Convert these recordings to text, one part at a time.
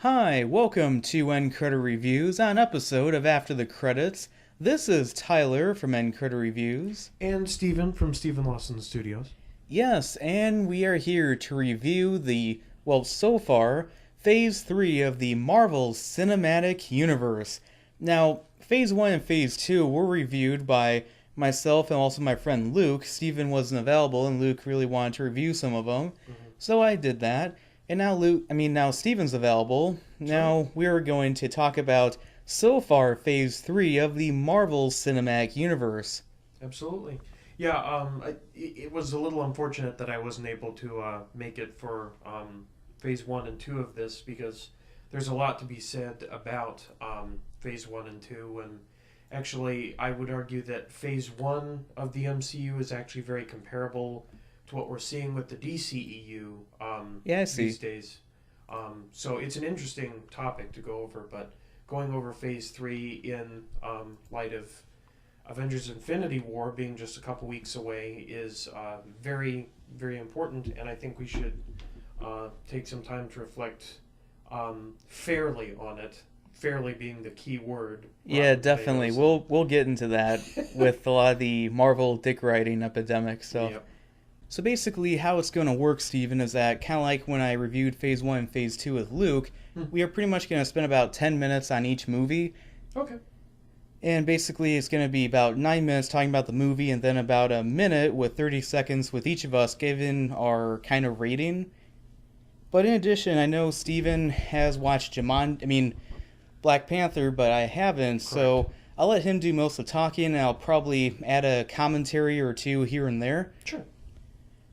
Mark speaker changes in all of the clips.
Speaker 1: Hi, welcome to End Credit Reviews, an episode of After the Credits. This is Tyler from End Credit Reviews.
Speaker 2: And Steven from Steven Lawson Studios.
Speaker 1: Yes, and we are here to review so far, Phase 3 of the Marvel Cinematic Universe. Now, Phase 1 and Phase 2 were reviewed by myself and also my friend Luke. Steven wasn't available, and Luke really wanted to review some of them, so I did that. And now Steven's available. Now we are going to talk about so far Phase 3 of the Marvel Cinematic Universe.
Speaker 2: Absolutely. Yeah, it was a little unfortunate that I wasn't able to make it for Phase 1 and 2 of this because there's a lot to be said about Phase 1 and 2. And actually, I would argue that Phase 1 of the MCU is actually very comparable to what we're seeing with the DCEU these days. So it's an interesting topic to go over, but going over Phase 3 in light of Avengers Infinity War being just a couple weeks away is very, very important, and I think we should take some time to reflect fairly on it. Fairly being the key word.
Speaker 1: Yeah, definitely. We'll get into that with a lot of the Marvel dick writing epidemic. So basically how it's going to work, Steven, is that kind of like when I reviewed Phase 1 and Phase 2 with Luke, we are pretty much going to spend about 10 minutes on each movie.
Speaker 2: Okay.
Speaker 1: And basically it's going to be about 9 minutes talking about the movie and then about a minute with 30 seconds with each of us giving our kind of rating. But in addition, I know Steven has watched Black Panther, but I haven't,
Speaker 2: Correct.
Speaker 1: So I'll let him do most of the talking and I'll probably add a commentary or two here and there.
Speaker 2: Sure.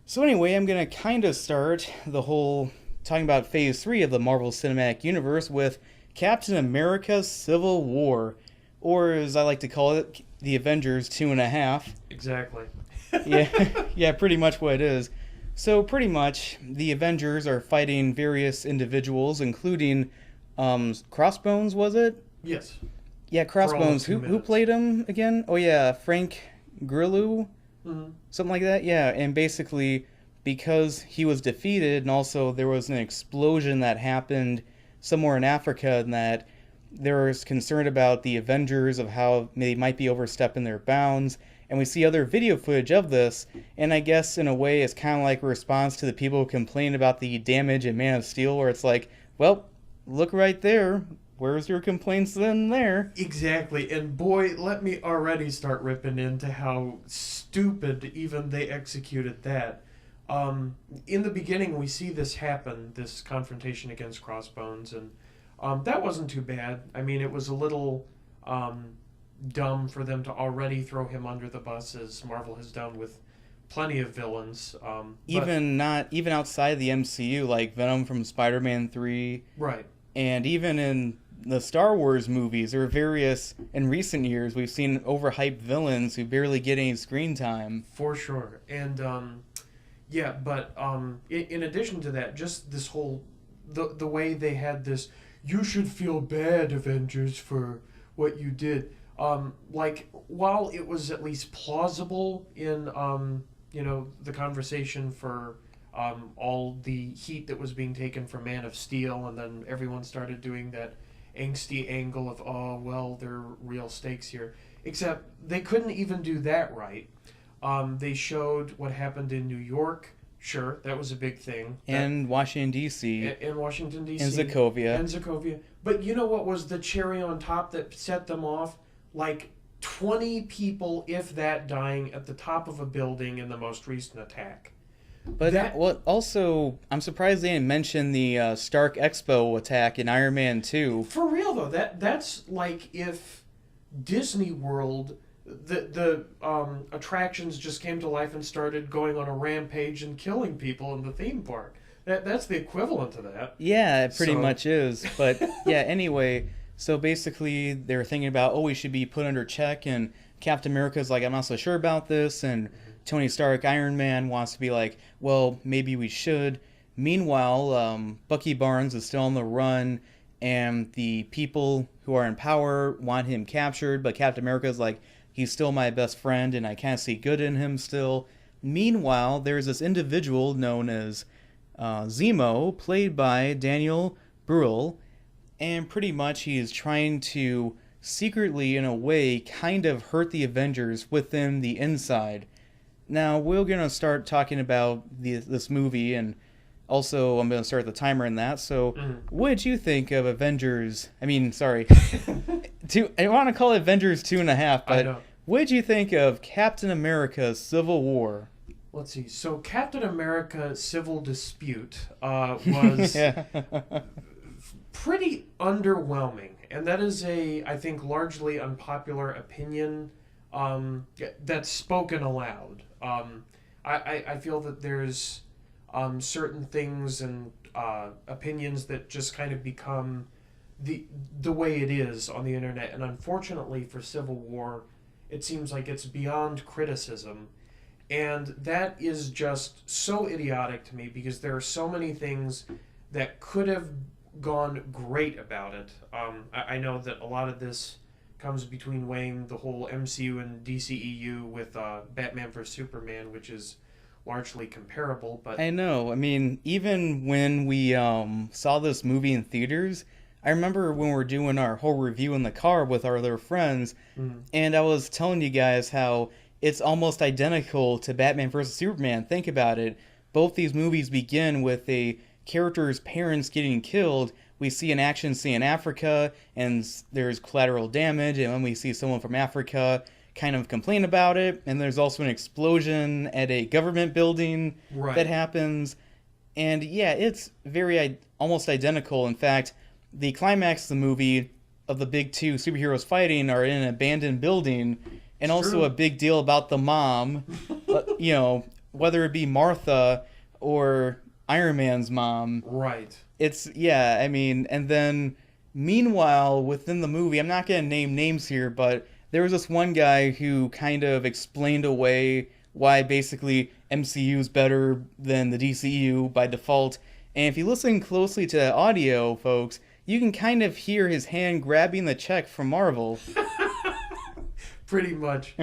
Speaker 1: So anyway, I'm going to kind of start the whole talking about Phase 3 of the Marvel Cinematic Universe with Captain America Civil War, or as I like to call it, the Avengers 2.5.
Speaker 2: Exactly.
Speaker 1: Yeah, pretty much what it is. So pretty much, the Avengers are fighting various individuals, including Crossbones, was it?
Speaker 2: Yes.
Speaker 1: Yeah, Crossbones. Who
Speaker 2: 2 minutes.
Speaker 1: played him again? Oh yeah, Frank Grillo? Something like that, yeah. And basically, because he was defeated, and also there was an explosion that happened somewhere in Africa, and that there was concern about the Avengers of how they might be overstepping their bounds. And we see other video footage of this, and I guess in a way it's kind of like a response to the people who complain about the damage in Man of Steel, where it's like, well, look right there. Where's your complaints then there?
Speaker 2: Exactly, and boy, let me already start ripping into how stupid even they executed that. In the beginning, we see this happen, this confrontation against Crossbones, and that wasn't too bad. I mean, it was a little dumb for them to already throw him under the bus, as Marvel has done with plenty of villains.
Speaker 1: Even outside the MCU, like Venom from Spider-Man 3.
Speaker 2: Right.
Speaker 1: And even in the Star Wars movies, or various, in recent years, we've seen overhyped villains who barely get any screen time.
Speaker 2: For sure. And, in addition to that, just this whole, the way they had this, you should feel bad, Avengers, for what you did. While it was at least plausible in, the conversation for all the heat that was being taken from Man of Steel, and then everyone started doing that angsty angle of, oh, well, there are real stakes here. Except they couldn't even do that right. They showed what happened in New York. Sure, that was a big thing.
Speaker 1: And Washington, D.C.
Speaker 2: In Washington, D.C.
Speaker 1: And Sokovia.
Speaker 2: But you know what was the cherry on top that set them off? Like 20 people, if that, dying at the top of a building in the most recent attack.
Speaker 1: But also, I'm surprised they didn't mention the Stark Expo attack in Iron Man 2.
Speaker 2: For real though, that's like if Disney World, the attractions just came to life and started going on a rampage and killing people in the theme park. That's the equivalent to that.
Speaker 1: Yeah, it pretty much is. But yeah, anyway, so basically they were thinking about, we should be put under check, and Captain America's like, I'm not so sure about this, and Tony Stark, Iron Man, wants to be like, well, maybe we should. Meanwhile, Bucky Barnes is still on the run, and the people who are in power want him captured, but Captain America's like, he's still my best friend, and I can't see good in him still. Meanwhile, there's this individual known as Zemo, played by Daniel Bruhl, and pretty much he is trying to secretly, in a way, kind of hurt the Avengers within the inside. Now, we're going to start talking about this movie, and also I'm going to start the timer in that. So, what did you think of Avengers? I mean, sorry. I want to call it Avengers 2.5, but what did you think of Captain America Civil War?
Speaker 2: Let's see. So, Captain America Civil Dispute was pretty underwhelming. And that is I think, largely unpopular opinion that's spoken aloud. I feel that there's certain things and opinions that just kind of become the way it is on the internet. And unfortunately for Civil War, it seems like it's beyond criticism. And that is just so idiotic to me because there are so many things that could have gone great about it. I know that a lot of this comes between weighing the whole MCU and DCEU with Batman vs. Superman, which is largely comparable. But
Speaker 1: I know. I mean, even when we saw this movie in theaters, I remember when we were doing our whole review in the car with our other friends, and I was telling you guys how it's almost identical to Batman vs. Superman. Think about it. Both these movies begin with a character's parents getting killed. We see an action scene in Africa, and there's collateral damage, and then we see someone from Africa kind of complain about it, and there's also an explosion at a government building that happens. And yeah, it's very almost identical. In fact, the climax of the movie of the big two superheroes fighting are in an abandoned building, and also a big deal about the mom, whether it be Martha or Iron Man's mom.
Speaker 2: Right.
Speaker 1: And then meanwhile, within the movie, I'm not going to name names here, but there was this one guy who kind of explained away why basically MCU is better than the DCU by default. And if you listen closely to the audio, folks, you can kind of hear his hand grabbing the check from Marvel.
Speaker 2: Pretty much.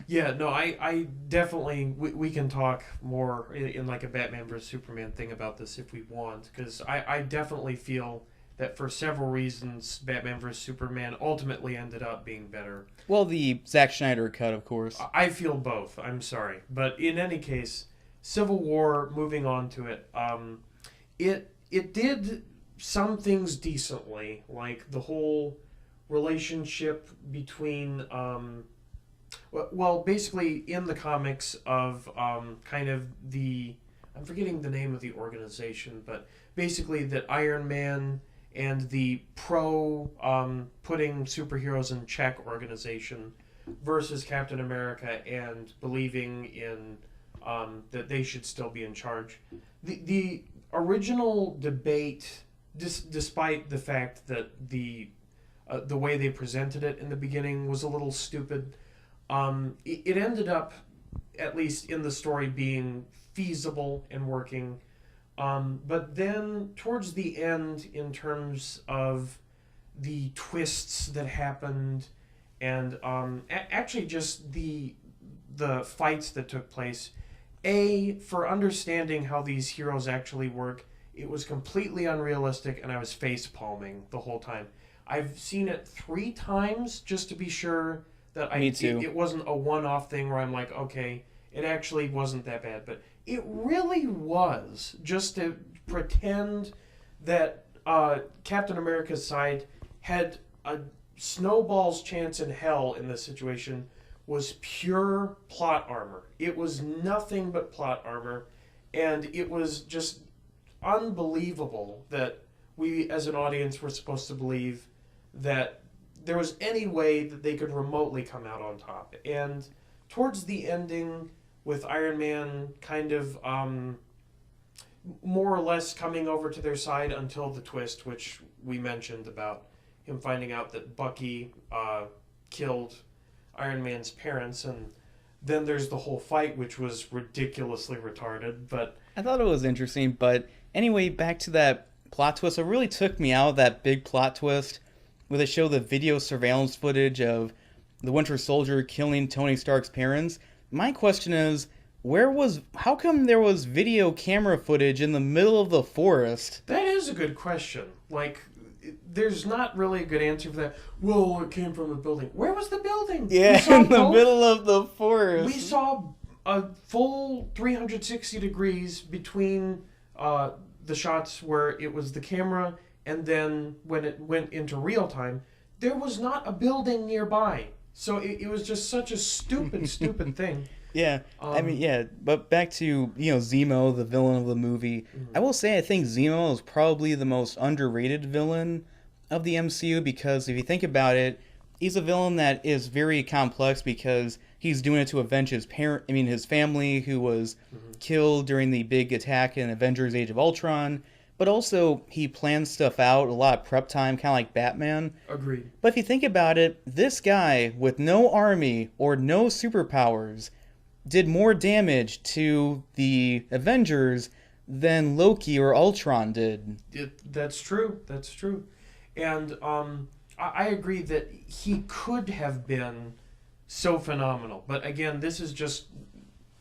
Speaker 2: Yeah, no, I definitely, we can talk more in like a Batman vs. Superman thing about this if we want, because I definitely feel that for several reasons, Batman vs. Superman ultimately ended up being better.
Speaker 1: Well, the Zack Snyder cut, of course.
Speaker 2: I feel both, I'm sorry. But in any case, Civil War, moving on to it, it did some things decently, like the whole relationship between basically in the comics of kind of I'm forgetting the name of the organization, but basically that Iron Man and the putting superheroes in check organization versus Captain America and believing in that they should still be in charge. The original debate, despite the fact that the way they presented it in the beginning was a little stupid, it ended up, at least in the story, being feasible and working. But then towards the end, in terms of the twists that happened and actually just the fights that took place, for understanding how these heroes actually work, it was completely unrealistic and I was face palming the whole time. I've seen it 3 times just to be sure that it wasn't a one-off thing where I'm like, okay, it actually wasn't that bad. But it really was, just to pretend that Captain America's side had a snowball's chance in hell in this situation, was pure plot armor. It was nothing but plot armor, and it was just unbelievable that we as an audience were supposed to believe that there was any way that they could remotely come out on top. And towards the ending, with Iron Man kind of more or less coming over to their side until the twist, which we mentioned about him finding out that Bucky killed Iron Man's parents, and then there's the whole fight, which was ridiculously retarded. But
Speaker 1: I thought it was interesting, but anyway, back to that plot twist. It really took me out of that big plot twist where they show the video surveillance footage of the Winter Soldier killing Tony Stark's parents. My question is, how come there was video camera footage in the middle of the forest?
Speaker 2: That is a good question. Like, there's not really a good answer for that. Well, it came from a building. Where was the building?
Speaker 1: Yeah, in the middle of the forest.
Speaker 2: We saw a full 360 degrees between the shots where it was the camera and then when it went into real time. There was not a building nearby. So it was just such a stupid thing.
Speaker 1: Yeah, I mean, yeah, but back to, Zemo, the villain of the movie. I will say I think Zemo is probably the most underrated villain of the MCU because if you think about it, he's a villain that is very complex because he's doing it to avenge his family who was killed during the big attack in Avengers Age of Ultron. But also, he plans stuff out, a lot of prep time, kind of like Batman.
Speaker 2: Agreed.
Speaker 1: But if you think about it, this guy with no army or no superpowers did more damage to the Avengers than Loki or Ultron did.
Speaker 2: That's true. That's true. And I agree that he could have been so phenomenal. But again, this is just...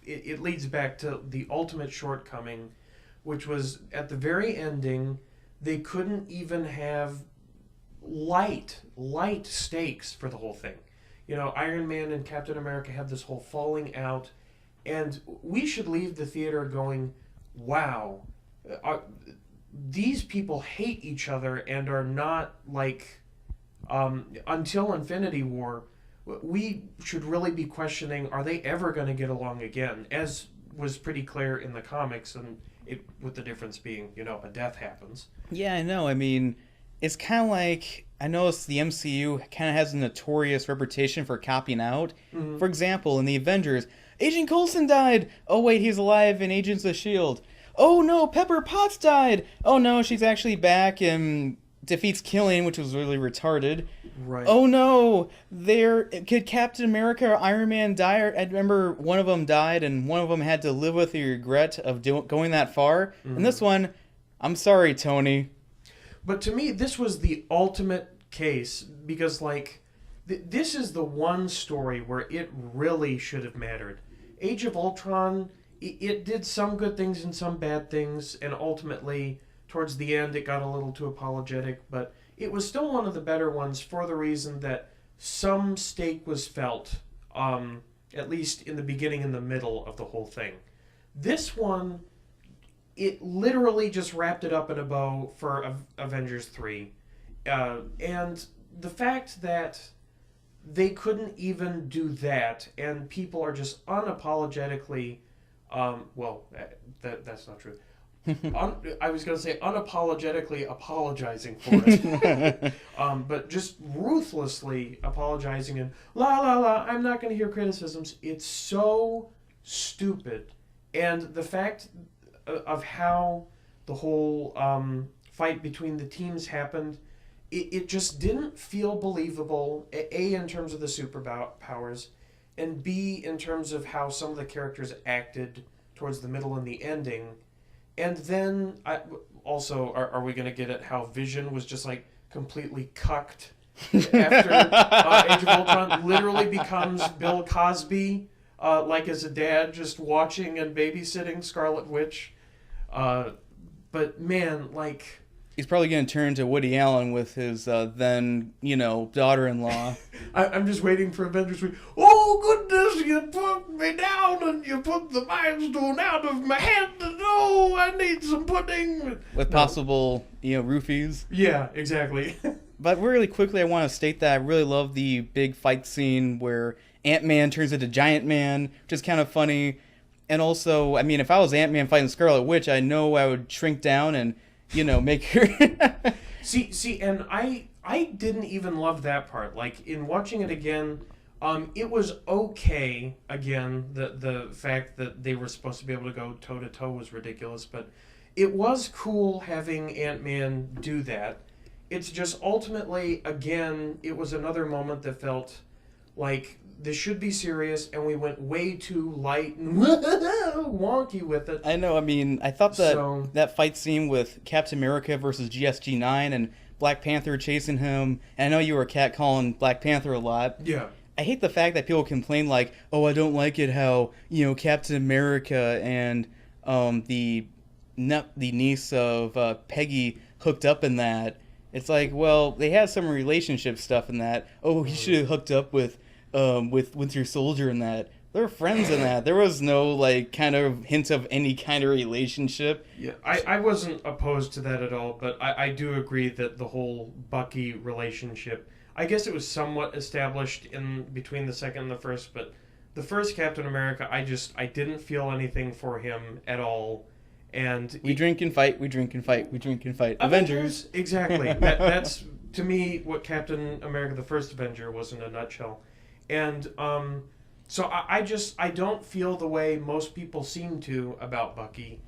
Speaker 2: It leads back to the ultimate shortcoming, which was at the very ending, they couldn't even have light stakes for the whole thing. Iron Man and Captain America have this whole falling out, and we should leave the theater going, wow, these people hate each other and are not like, until Infinity War, we should really be questioning, are they ever going to get along again? As was pretty clear in the comics, and with the difference being, a death happens.
Speaker 1: Yeah, I know. I mean, it's kind of like, I noticed the MCU kind of has a notorious reputation for copying out. Mm-hmm. For example, in the Avengers, Agent Coulson died. Oh, wait, he's alive in Agents of S.H.I.E.L.D. Oh, no, Pepper Potts died. Oh, no, she's actually back and defeats Killing, which was really retarded.
Speaker 2: Right.
Speaker 1: Oh, no, could Captain America or Iron Man die? I remember one of them died, and one of them had to live with the regret of going that far. Mm-hmm. And this one, I'm sorry, Tony.
Speaker 2: But to me, this was the ultimate case because, this is the one story where it really should have mattered. Age of Ultron, it did some good things and some bad things, and ultimately, towards the end, it got a little too apologetic, but it was still one of the better ones for the reason that some stake was felt, at least in the beginning and the middle of the whole thing. This one, it literally just wrapped it up in a bow for Avengers 3. And the fact that they couldn't even do that, and people are just unapologetically, that's not true. I was going to say unapologetically apologizing for it. But just ruthlessly apologizing and I'm not going to hear criticisms. It's so stupid. And the fact of how the whole fight between the teams happened, it just didn't feel believable, A, in terms of the superpowers, and B, in terms of how some of the characters acted towards the middle and the ending. And then, are we going to get at how Vision was just, completely cucked after Age of Ultron literally becomes Bill Cosby, as a dad, just watching and babysitting Scarlet Witch. But, man,
Speaker 1: he's probably going to turn to Woody Allen with his then, daughter-in-law.
Speaker 2: I'm just waiting for Avengers 3. Oh, goodness, you put me down and you put the Mind Stone out of my hand. And, oh, I need some pudding.
Speaker 1: With possible, roofies.
Speaker 2: Yeah, exactly.
Speaker 1: But really quickly, I want to state that I really love the big fight scene where Ant-Man turns into Giant Man, which is kind of funny. And also, I mean, if I was Ant-Man fighting Scarlet Witch, I know I would shrink down and make her...
Speaker 2: See, and I didn't even love that part. In watching it again, it was okay. Again, the fact that they were supposed to be able to go toe-to-toe was ridiculous, but it was cool having Ant-Man do that. It's just ultimately, again, it was another moment that felt like this should be serious, and we went way too light and wonky with it.
Speaker 1: I know, I mean, I thought that fight scene with Captain America versus GSG-9 and Black Panther chasing him, and I know you were catcalling Black Panther a lot.
Speaker 2: Yeah.
Speaker 1: I hate the fact that people complain oh, I don't like it how, Captain America and the niece of Peggy hooked up in that. It's like, well, they had some relationship stuff in that. Oh, he should have hooked up with Winter Soldier in that. They're friends in that. There was no like kind of hint of any kind of relationship.
Speaker 2: Yeah, I wasn't opposed to that at all, but I do agree that the whole Bucky relationship, I guess it was somewhat established in between the second and the first, but the first Captain America, I didn't feel anything for him at all. And
Speaker 1: we drink and fight, we drink and fight, we drink and fight. Avengers.
Speaker 2: Exactly. That's, to me, what Captain America, the first Avenger, was in a nutshell. And so I don't feel the way most people seem to about Bucky.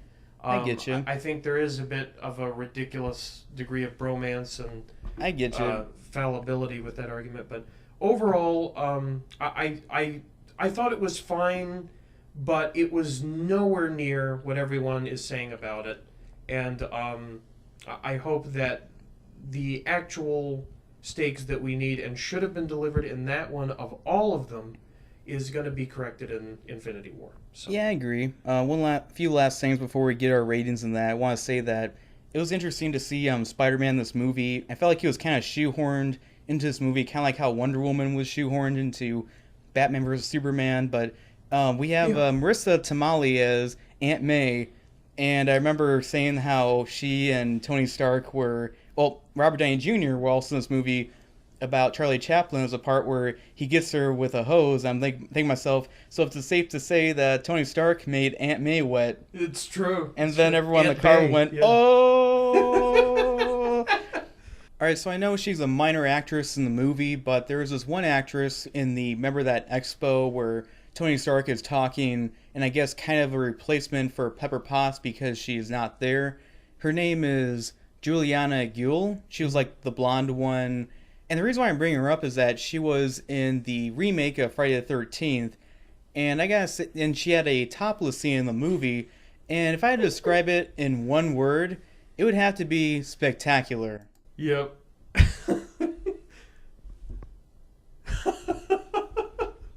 Speaker 1: I get you.
Speaker 2: I think there is a bit of a ridiculous degree of bromance and
Speaker 1: I get you.
Speaker 2: Fallibility with that argument. But overall, I thought it was fine, but it was nowhere near what everyone is saying about it. And I hope that the actual stakes that we need and should have been delivered in that one of all of them is going to be corrected in Infinity War. So.
Speaker 1: Yeah, I agree. Few last things before we get our ratings in that. I want to say that it was interesting to see Spider-Man, this movie. I felt like he was kind of shoehorned into this movie, kind of like how Wonder Woman was shoehorned into Batman vs. Superman. But we have Marissa Tomei as Aunt May, and I remember saying how she and Tony Stark were, well, Robert Downey Jr. were also in this movie about Charlie Chaplin. There's a part where he gets her with a hose. I'm thinking to myself, so it's safe to say that Tony Stark made Aunt May wet.
Speaker 2: It's true.
Speaker 1: And then everyone in the car went, oh! Alright, so I know she's a minor actress in the movie, but there was this one actress in the, remember that expo where Tony Stark is talking, and I guess kind of a replacement for Pepper Potts because she's not there. Her name is Juliana Guel. She was like the blonde one. And the reason why I'm bringing her up is that she was in the remake of Friday the 13th, and she had a topless scene in the movie, and if I had to describe it in one word, it would have to be spectacular.
Speaker 2: Yep.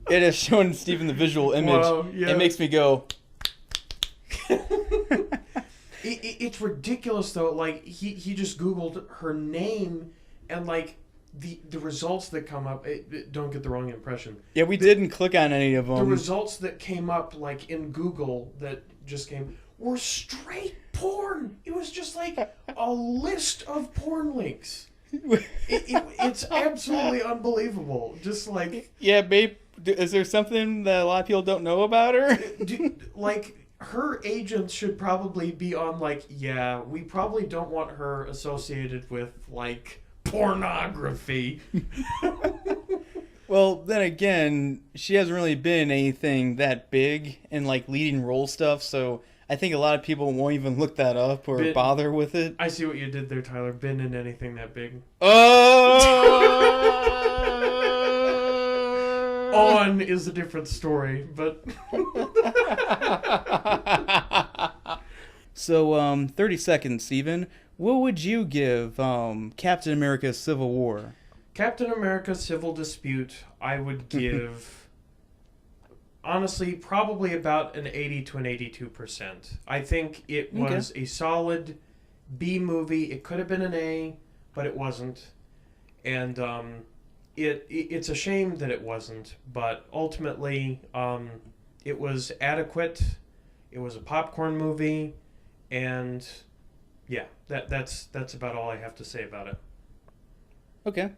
Speaker 1: It has shown Stephen the visual image. Whoa, yeah. It makes me go...
Speaker 2: It's ridiculous, though. Like, he just Googled her name, and, like, the results that come up, don't get the wrong impression.
Speaker 1: Yeah, we didn't click on any of them.
Speaker 2: The results that came up, like, in Google that just came, were straight porn. It was just, like, a list of porn links. It's absolutely unbelievable. Just, like...
Speaker 1: Yeah, babe, is there something that a lot of people don't know about her?
Speaker 2: Like... Her agents should probably be on, like, yeah, we probably don't want her associated with, like, pornography.
Speaker 1: Well, then again, she hasn't really been in anything that big in, like, leading role stuff, so I think a lot of people won't even look that up or bother with it.
Speaker 2: I see what you did there, Tyler. Been in anything that big.
Speaker 1: Oh!
Speaker 2: On is a different story, but...
Speaker 1: So, 30 seconds, Steven. What would you give Captain America Civil War?
Speaker 2: Captain America Civil Dispute, I would give, honestly, probably about an 80 to an 82%. I think it was a solid B movie. It could have been an A, but it wasn't. And it's a shame that it wasn't, but ultimately it was adequate. It was a popcorn movie, and yeah, that's about all I have to say about it.
Speaker 1: Okay.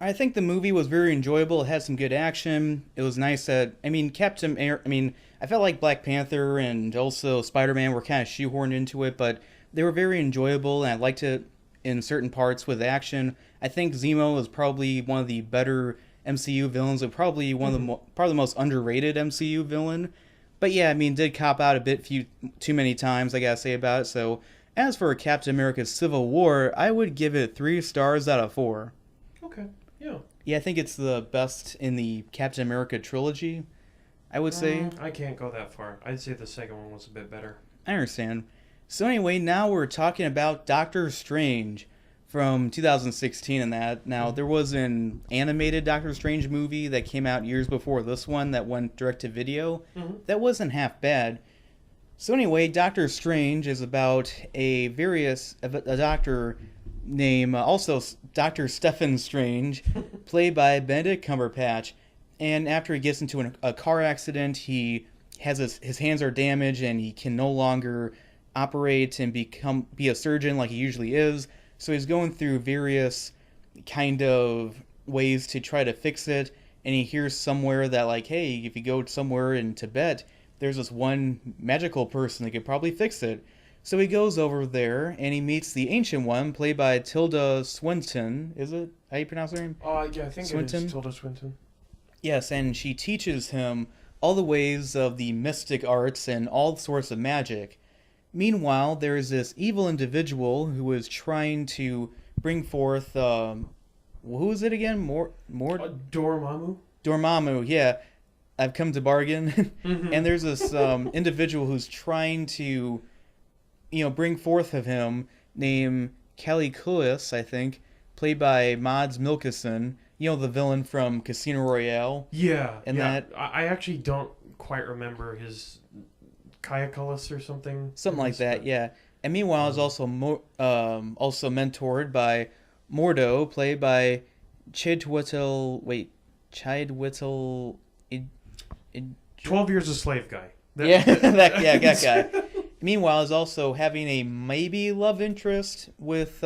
Speaker 1: I think the movie was very enjoyable. It had some good action. It was nice that, I felt like Black Panther and also Spider-Man were kind of shoehorned into it, but they were very enjoyable, and I liked it in certain parts with action. I think Zemo is probably one of the better MCU villains, and probably one of the most underrated MCU villain. But yeah, did cop out a bit too many times, I gotta say about it. So as for Captain America Civil War, I would give it 3 stars out of 4.
Speaker 2: Okay, yeah.
Speaker 1: Yeah, I think it's the best in the Captain America trilogy, I would say.
Speaker 2: I can't go that far. I'd say the second one was a bit better.
Speaker 1: I understand. So anyway, now we're talking about Doctor Strange from 2016 and that. Now, there was an animated Doctor Strange movie that came out years before this one that went direct to video. That wasn't half bad. So anyway, Doctor Strange is about a doctor named also Dr. Stephen Strange, played by Benedict Cumberbatch. And after he gets into a car accident, he has his hands are damaged and he can no longer operate and be a surgeon like he usually is. So he's going through various kind of ways to try to fix it. And he hears somewhere that, like, hey, if you go somewhere in Tibet, there's this one magical person that could probably fix it. So he goes over there and he meets the Ancient One, played by Tilda Swinton. Is it? How you pronounce her name?
Speaker 2: Yeah, I think
Speaker 1: Swinton?
Speaker 2: it is Tilda Swinton.
Speaker 1: Yes, and she teaches him all the ways of the mystic arts and all sorts of magic. Meanwhile, there is this evil individual who is trying to bring forth, who is it again?
Speaker 2: Dormammu?
Speaker 1: Dormammu, yeah. I've come to bargain.
Speaker 2: Mm-hmm.
Speaker 1: And there's this individual who's trying to, bring forth of him, named Caliculaus, I think, played by Mads Mikkelsen. The villain from Casino Royale.
Speaker 2: Yeah,
Speaker 1: and
Speaker 2: yeah.
Speaker 1: that
Speaker 2: I actually don't quite remember his Caliculaus or something.
Speaker 1: like that, yeah. And meanwhile, is also also mentored by Mordo, played by Chidwitel. Wait, Chidwitel.
Speaker 2: 12 Years a Slave guy.
Speaker 1: That guy. Meanwhile, is also having a maybe love interest with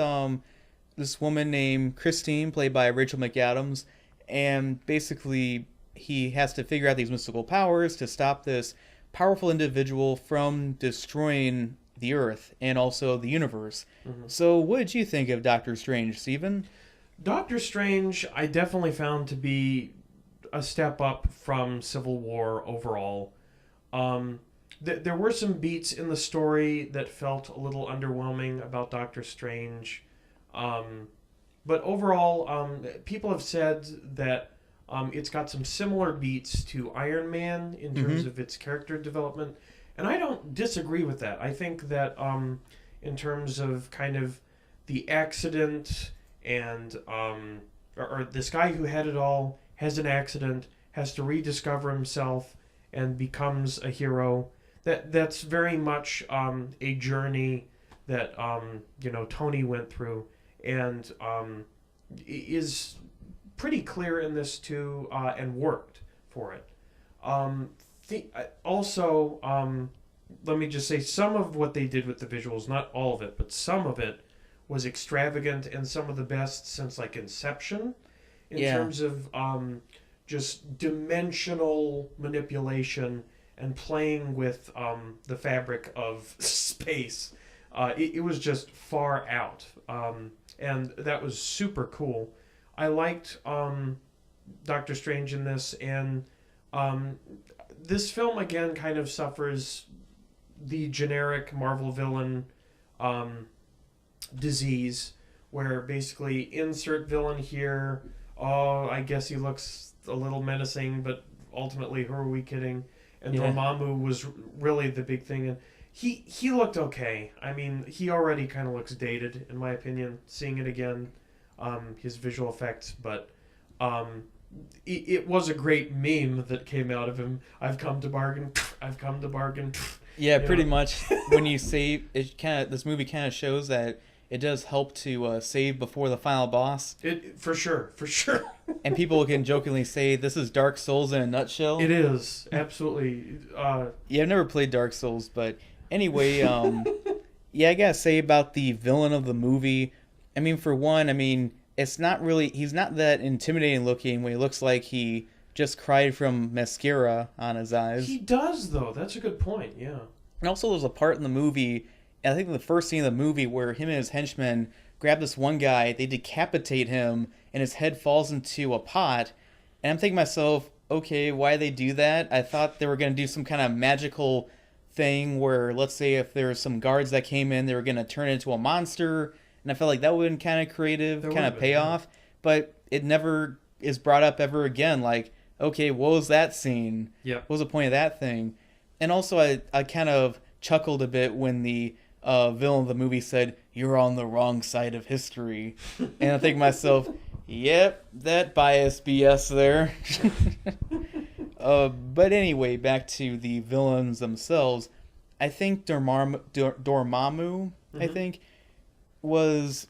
Speaker 1: this woman named Christine, played by Rachel McAdams, and basically he has to figure out these mystical powers to stop this powerful individual from destroying the Earth and also the universe. Mm-hmm. So what did you think of Doctor Strange, Steven?
Speaker 2: Doctor Strange, I definitely found to be a step up from Civil War overall. There were some beats in the story that felt a little underwhelming about Doctor Strange. But overall, people have said that it's got some similar beats to Iron Man in terms of its character development. And I don't disagree with that. I think that in terms of kind of the accident and or this guy who had it all has an accident, has to rediscover himself and becomes a hero. That's very much a journey that Tony went through. And is pretty clear in this too, and worked for it. Also, let me just say, some of what they did with the visuals, not all of it, but some of it was extravagant and some of the best since like Inception, in terms of just dimensional manipulation and playing with the fabric of space. It was just far out. And that was super cool. I liked Doctor Strange in this, and this film again kind of suffers the generic Marvel villain disease, where basically insert villain here. Oh, I guess he looks a little menacing, but ultimately, who are we kidding? And Dormammu was really the big thing, and He looked okay. I mean, he already kind of looks dated, in my opinion, seeing it again, his visual effects. But it was a great meme that came out of him. I've come to bargain. I've come to bargain.
Speaker 1: Yeah, pretty much. When you save, this movie kind of shows that it does help to save before the final boss.
Speaker 2: For sure.
Speaker 1: And people can jokingly say this is Dark Souls in a nutshell.
Speaker 2: It is, absolutely.
Speaker 1: Yeah, I've never played Dark Souls, but anyway, yeah, I gotta say about the villain of the movie. I mean, for one, it's not really, he's not that intimidating looking when he looks like he just cried from mascara on his eyes.
Speaker 2: He does, though. That's a good point, yeah.
Speaker 1: And also there's a part in the movie, I think the first scene of the movie, where him and his henchmen grab this one guy, they decapitate him, and his head falls into a pot. And I'm thinking to myself, okay, why they do that? I thought they were going to do some kind of magical thing where, let's say if there were some guards that came in, they were going to turn into a monster. And I felt like that would have been kind of creative, kind of payoff. Yeah. But it never is brought up ever again. Like, okay, what was that scene?
Speaker 2: Yeah.
Speaker 1: What was the point of that thing? And also I kind of chuckled a bit when the villain of the movie said, "You're on the wrong side of history." And I think to myself, yep, that bias BS there. But anyway, back to the villains themselves. I think Dormammu, I think, was...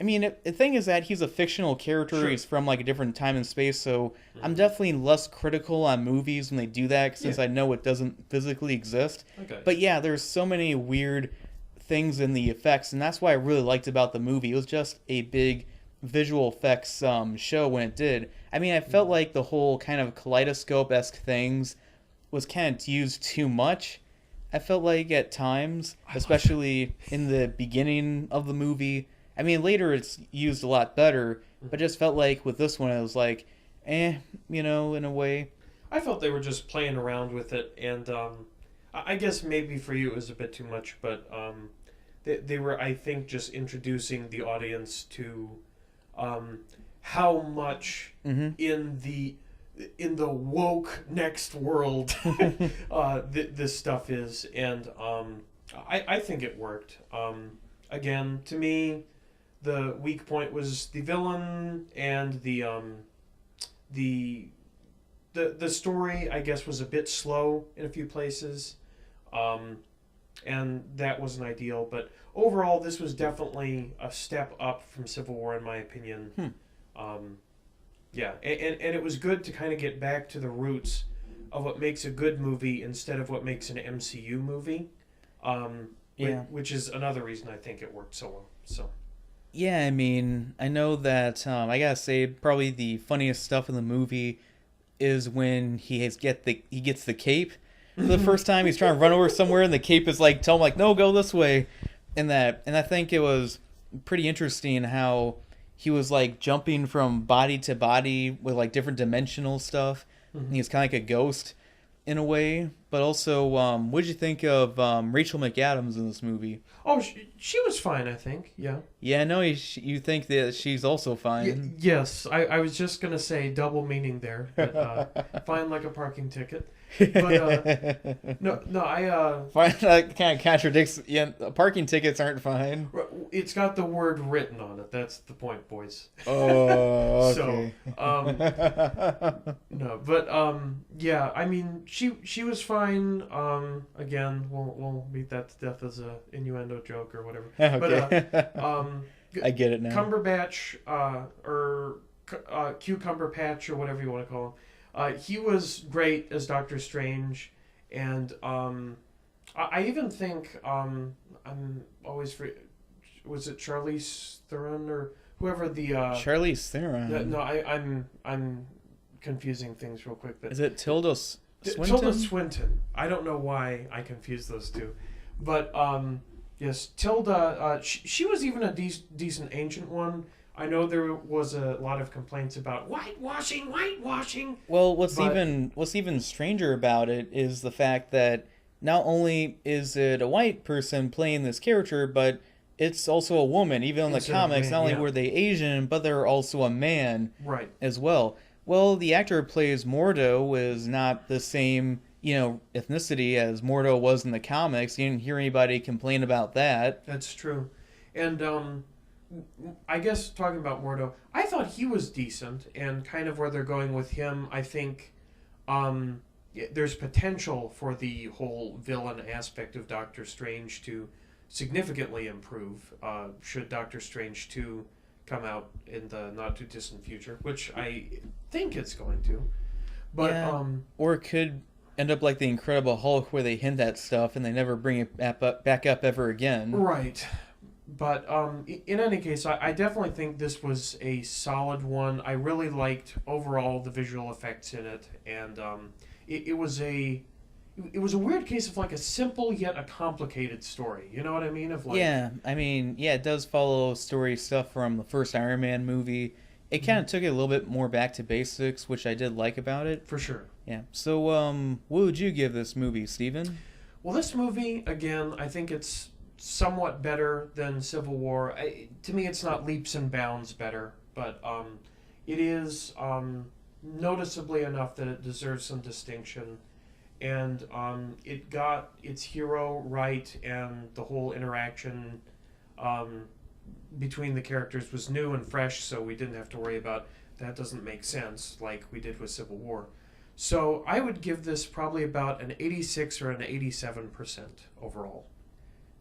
Speaker 1: I mean, the thing is that he's a fictional character.
Speaker 2: Sure.
Speaker 1: He's from like a different time and space, so I'm
Speaker 2: Mhm.
Speaker 1: definitely less critical on movies when they do that since
Speaker 2: Yeah.
Speaker 1: I know it doesn't physically exist.
Speaker 2: Okay.
Speaker 1: But yeah, there's so many weird things in the effects, and that's what I really liked about the movie. It was just a big visual effects show when it did. I mean, I felt
Speaker 2: Mhm.
Speaker 1: like the whole kind of kaleidoscope-esque things was kind of used too much. I felt like at times,
Speaker 2: I love that.
Speaker 1: especially in the beginning of the movie. I mean, later it's used a lot better, but
Speaker 2: Mhm.
Speaker 1: just felt like with this one, it was like, in a way.
Speaker 2: I felt they were just playing around with it, and I guess maybe for you it was a bit too much, but they were, I think, just introducing the audience to um, how much
Speaker 1: Mm-hmm.
Speaker 2: in the woke next world this stuff is, and I think it worked. Again, to me, the weak point was the villain and the the story. I guess was a bit slow in a few places, um, and that wasn't ideal. But overall, this was definitely a step up from Civil War, in my opinion.
Speaker 1: Hmm.
Speaker 2: Um, yeah, and it was good to kind of get back to the roots of what makes a good movie instead of what makes an MCU movie.
Speaker 1: Yeah.
Speaker 2: Which is another reason I think it worked so well. So.
Speaker 1: Yeah, I mean, I know that I gotta say probably the funniest stuff in the movie is when he gets the cape for the first time. He's trying to run over somewhere, and the cape is like tell him like no, go this way, and I think it was pretty interesting how he was like jumping from body to body with like different dimensional stuff, and
Speaker 2: Mhm.
Speaker 1: he's kind of like a ghost in a way. But also, what did you think of Rachel McAdams in this movie?
Speaker 2: Oh, she was fine, I think. Yeah.
Speaker 1: Yeah, I know you think that she's also fine.
Speaker 2: Yes, I was just gonna say double meaning there, but fine like a parking ticket. But no,
Speaker 1: Fine, that kind of contradicts. Yeah, parking tickets aren't fine.
Speaker 2: it's got the word written on it. That's the point, boys.
Speaker 1: Oh,
Speaker 2: So,
Speaker 1: okay.
Speaker 2: No, but yeah, I mean, she was fine. Again, we'll beat that to death as a innuendo joke or whatever.
Speaker 1: Okay.
Speaker 2: But
Speaker 1: I get it now.
Speaker 2: Cumberbatch, or Cucumber Patch, or whatever you want to call him. He was great as Doctor Strange, and I even think I'm always was it Charlize Theron or whoever the
Speaker 1: Charlize Theron.
Speaker 2: no, I'm confusing things real quick. But
Speaker 1: Is it Tilda Swinton?
Speaker 2: Tilda Swinton. I don't know why I confused those two, but yes, Tilda. She was even a decent ancient one. I know there was a lot of complaints about whitewashing.
Speaker 1: Well,
Speaker 2: But
Speaker 1: what's even stranger about it is the fact that not only is it a white person playing this character, but it's also a woman. Even in the
Speaker 2: instead of
Speaker 1: comics,
Speaker 2: man,
Speaker 1: not only
Speaker 2: yeah,
Speaker 1: were they Asian, but they're also a man
Speaker 2: right.
Speaker 1: as well. Well, the actor who plays Mordo is not the same, ethnicity as Mordo was in the comics. You didn't hear anybody complain about that.
Speaker 2: That's true. And I guess talking about Mordo, I thought he was decent, and kind of where they're going with him, I think there's potential for the whole villain aspect of Doctor Strange to significantly improve should Doctor Strange 2 come out in the not too distant future, which I think it's going to. But
Speaker 1: Yeah. Or it could end up like the Incredible Hulk, where they hint at stuff and they never bring it back up ever again.
Speaker 2: right. But in any case, I definitely think this was a solid one. I really liked overall the visual effects in it, and it was a weird case of like a simple yet a complicated story. You know what I mean? Of like,
Speaker 1: Yeah, I mean, yeah, it does follow story stuff from the first Iron Man movie. It kind of took it a little bit more back to basics, which I did like about it.
Speaker 2: for sure.
Speaker 1: Yeah. So, what would you give this movie, Steven?
Speaker 2: Well, this movie again, I think it's somewhat better than Civil War. To me, it's not leaps and bounds better, but it is noticeably enough that it deserves some distinction. And it got its hero right, and the whole interaction um, between the characters was new and fresh, so we didn't have to worry about that doesn't make sense like we did with Civil War. So I would give this probably about an 86 or an 87% overall.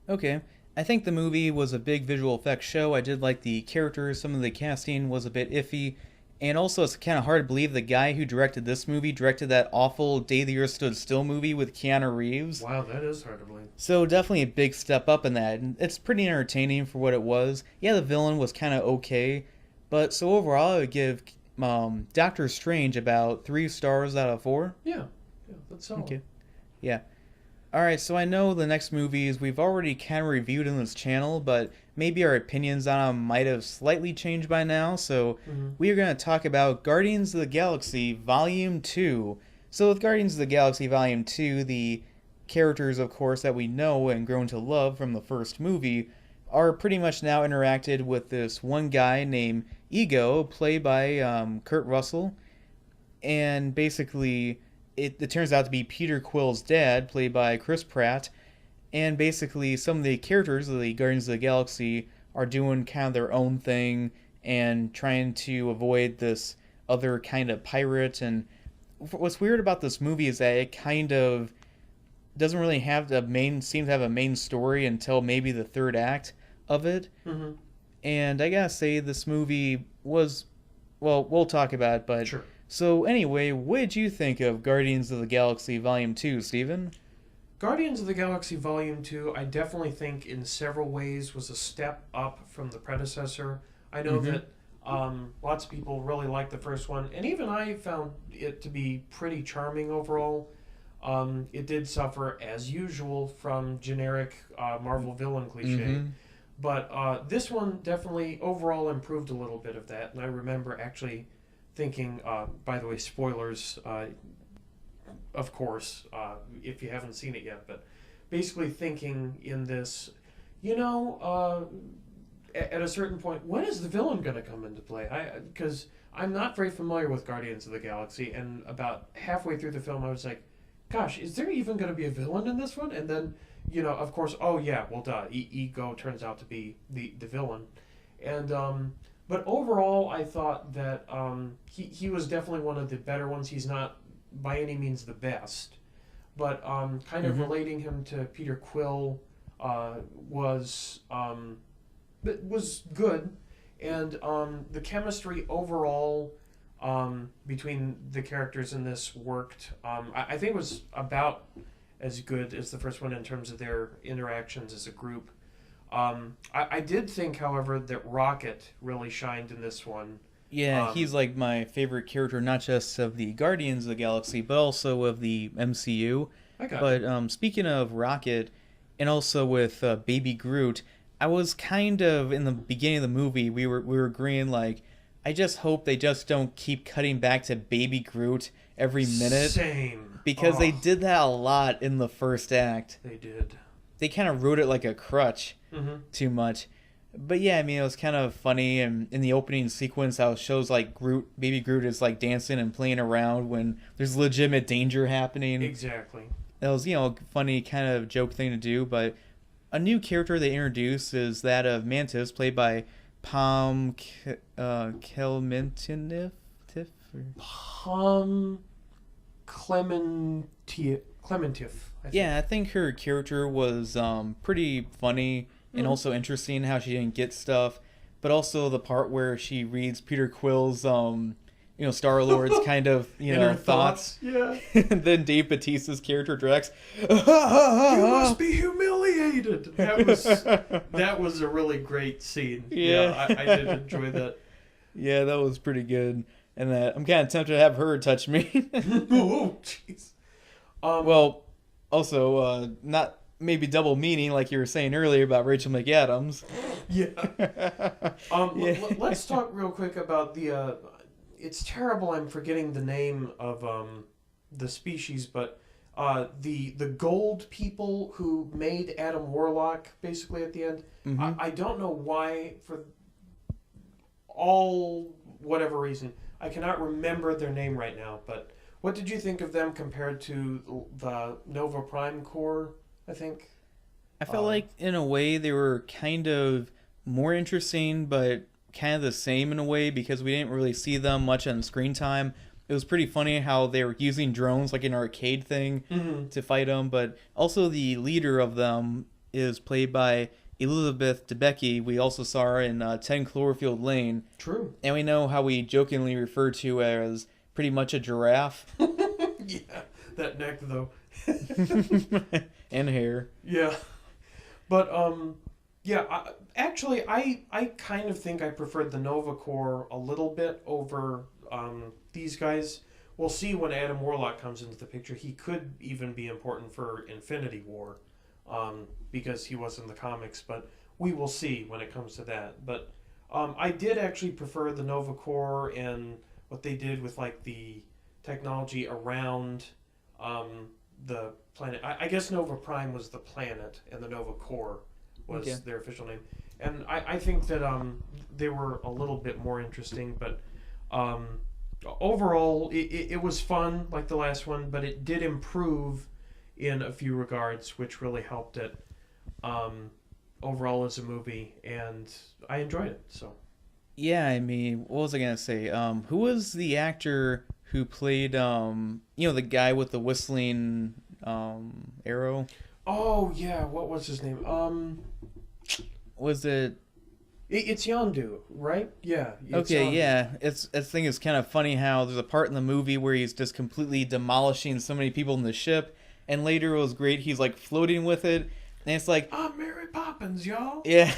Speaker 1: Okay. I think the movie was a big visual effects show. I did like the characters. Some of the casting was a bit iffy. And also, it's kind of hard to believe the guy who directed this movie directed that awful Day the Earth Stood Still movie with Keanu Reeves.
Speaker 2: Wow, that is hard to believe.
Speaker 1: So definitely a big step up in that. And it's pretty entertaining for what it was. Yeah, the villain was kind of okay. But so overall, I would give Doctor Strange about 3 stars out of 4.
Speaker 2: Yeah, that's solid.
Speaker 1: Okay. Yeah. Alright, so I know the next movies we've already kind of reviewed in this channel, but maybe our opinions on them might have slightly changed by now, so we are going to talk about Guardians of the Galaxy Volume 2. So with Guardians of the Galaxy Volume 2, the characters, of course, that we know and grown to love from the first movie are pretty much now interacted with this one guy named Ego, played by Kurt Russell, and basically it turns out to be Peter Quill's dad, played by Chris Pratt, and basically some of the characters of the Guardians of the Galaxy are doing kind of their own thing and trying to avoid this other kind of pirate. And what's weird about this movie is that it kind of doesn't really have seem to have a main story until maybe the third act of it. And I gotta say, this movie was, well, we'll talk about it, but
Speaker 2: Sure.
Speaker 1: So anyway, what did you think of Guardians of the Galaxy Volume 2, Steven?
Speaker 2: Guardians of the Galaxy Volume 2, I definitely think in several ways was a step up from the predecessor. I know that lots of people really liked the first one, and even I found it to be pretty charming overall. It did suffer, as usual, from generic Marvel villain cliche. But this one definitely overall improved a little bit of that, and I remember actually thinking, by the way, spoilers, of course, if you haven't seen it yet, but basically thinking in this, at a certain point, when is the villain going to come into play? Because I'm not very familiar with Guardians of the Galaxy, and about halfway through the film, I was like, gosh, is there even going to be a villain in this one? And then, of course, oh yeah, well, duh, Ego turns out to be the villain. And, but overall, I thought that he was definitely one of the better ones. He's not by any means the best, but kind of relating him to Peter Quill was good, and the chemistry overall between the characters in this worked. I think it was about as good as the first one in terms of their interactions as a group. I did think, however, that Rocket really shined in this one.
Speaker 1: Yeah, he's like my favorite character, not just of the Guardians of the Galaxy, but also of the MCU. But speaking of Rocket, and also with Baby Groot, I was kind of, in the beginning of the movie, we were agreeing, like, I just hope they just don't keep cutting back to Baby Groot every minute.
Speaker 2: Same.
Speaker 1: Because they did that a lot in the first act.
Speaker 2: They did.
Speaker 1: They kind of wrote it like a crutch too much. But yeah, I mean, it was kind of funny, and in the opening sequence, how it shows like Baby Groot is like dancing and playing around when there's legitimate danger happening.
Speaker 2: Exactly.
Speaker 1: That was, funny kind of joke thing to do. But a new character they introduced is that of Mantis, played by Pom Klementieff.
Speaker 2: Pom Klementieff.
Speaker 1: I think her character was pretty funny and also interesting how she didn't get stuff, but also the part where she reads Peter Quill's Star-Lord's kind of thoughts.
Speaker 2: Yeah.
Speaker 1: And then Dave Bautista's character Drax,
Speaker 2: you must be humiliated. That was a really great scene.
Speaker 1: Yeah,
Speaker 2: I did enjoy that.
Speaker 1: Yeah, that was pretty good. And that I'm kind of tempted to have her touch me.
Speaker 2: Oh, jeez.
Speaker 1: Well, also, not maybe double meaning like you were saying earlier about Rachel McAdams.
Speaker 2: Yeah. Let's talk real quick about the. It's terrible. I'm forgetting the name of the species, but the gold people who made Adam Warlock basically at the end. I don't know why, for all whatever reason, I cannot remember their name right now, but. What did you think of them compared to the Nova Prime Corps, I think?
Speaker 1: I felt like, in a way, they were kind of more interesting, but kind of the same in a way, because we didn't really see them much on screen time. It was pretty funny how they were using drones, like an arcade thing, to fight them, but also the leader of them is played by Elizabeth Debicki, we also saw her in 10 Cloverfield Lane.
Speaker 2: True.
Speaker 1: And we know how we jokingly refer to her as pretty much a giraffe.
Speaker 2: Yeah, that neck though.
Speaker 1: And hair.
Speaker 2: Yeah. But, yeah, I kind of think I preferred the Nova Corps a little bit over these guys. We'll see when Adam Warlock comes into the picture. He could even be important for Infinity War, because he was in the comics, but we will see when it comes to that. But I did actually prefer the Nova Corps and what they did with like the technology around the planet. I guess Nova Prime was the planet, and the Nova Corps was their official name. And I think that they were a little bit more interesting, but overall, it was fun, like the last one, but it did improve in a few regards, which really helped it overall as a movie, and I enjoyed it. So,
Speaker 1: yeah, I mean, what was I gonna say? Who was the actor who played the guy with the whistling arrow?
Speaker 2: Oh yeah, what was his name?
Speaker 1: Was it?
Speaker 2: It's Yondu, right? Yeah.
Speaker 1: Okay,
Speaker 2: Yondu.
Speaker 1: yeah. I think it's kind of funny how there's a part in the movie where he's just completely demolishing so many people in the ship, and later it was great. He's like floating with it, and it's like,
Speaker 2: I'm Mary Poppins, y'all.
Speaker 1: yeah.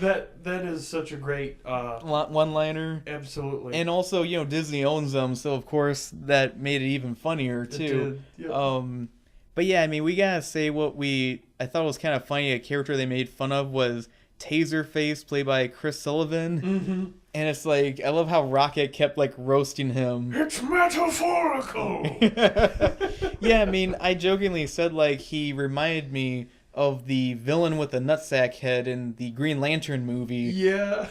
Speaker 2: That is such a great
Speaker 1: one-liner.
Speaker 2: Absolutely.
Speaker 1: And also, Disney owns them, so of course that made it even funnier too.
Speaker 2: It did. Yep.
Speaker 1: But yeah, I mean, we gotta say I thought was kind of funny. A character they made fun of was Taserface, played by Chris Sullivan.
Speaker 2: Mm-hmm.
Speaker 1: And it's like, I love how Rocket kept like roasting him.
Speaker 2: It's metaphorical.
Speaker 1: Yeah, I mean, I jokingly said like he reminded me of the villain with the nutsack head in the Green Lantern movie.
Speaker 2: Yeah.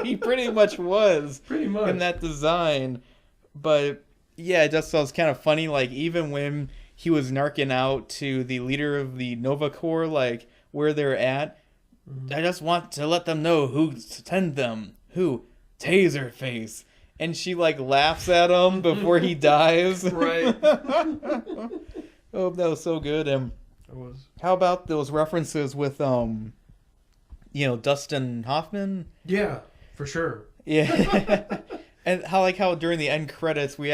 Speaker 1: He pretty much was.
Speaker 2: Pretty much.
Speaker 1: In that design. But yeah, it just was kind of funny. Like, even when he was narking out to the leader of the Nova Corps, like, where they're at, I just want to let them know who sent them. Who? Taserface. And she, like, laughs at him before he dies.
Speaker 2: Right.
Speaker 1: Oh, that was so good. And
Speaker 2: It was.
Speaker 1: how about those references with, Dustin Hoffman?
Speaker 2: Yeah, for sure.
Speaker 1: Yeah. And how during the end credits, we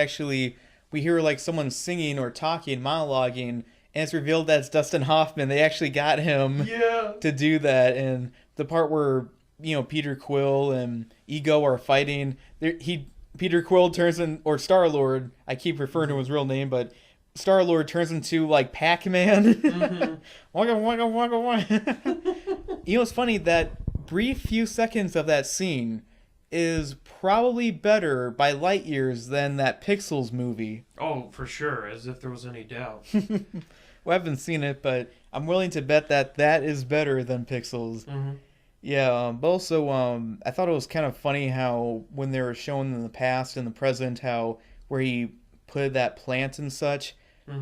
Speaker 1: hear, like, someone singing or talking, monologuing, and it's revealed that it's Dustin Hoffman. They actually got him to do that. And the part where, Peter Quill and Ego are fighting, Peter Quill turns in, or Star-Lord, I keep referring to his real name, but Star-Lord turns into, like, Pac-Man. Mm-hmm. Waka, waka, waka, waka. It's funny, that brief few seconds of that scene is probably better by light years than that Pixels movie.
Speaker 2: Oh, for sure, as if there was any doubt.
Speaker 1: Well, I haven't seen it, but I'm willing to bet that is better than Pixels.
Speaker 2: Mm-hmm.
Speaker 1: Yeah, but also, I thought it was kind of funny how when they were shown in the past and the present, where he put that plant and such,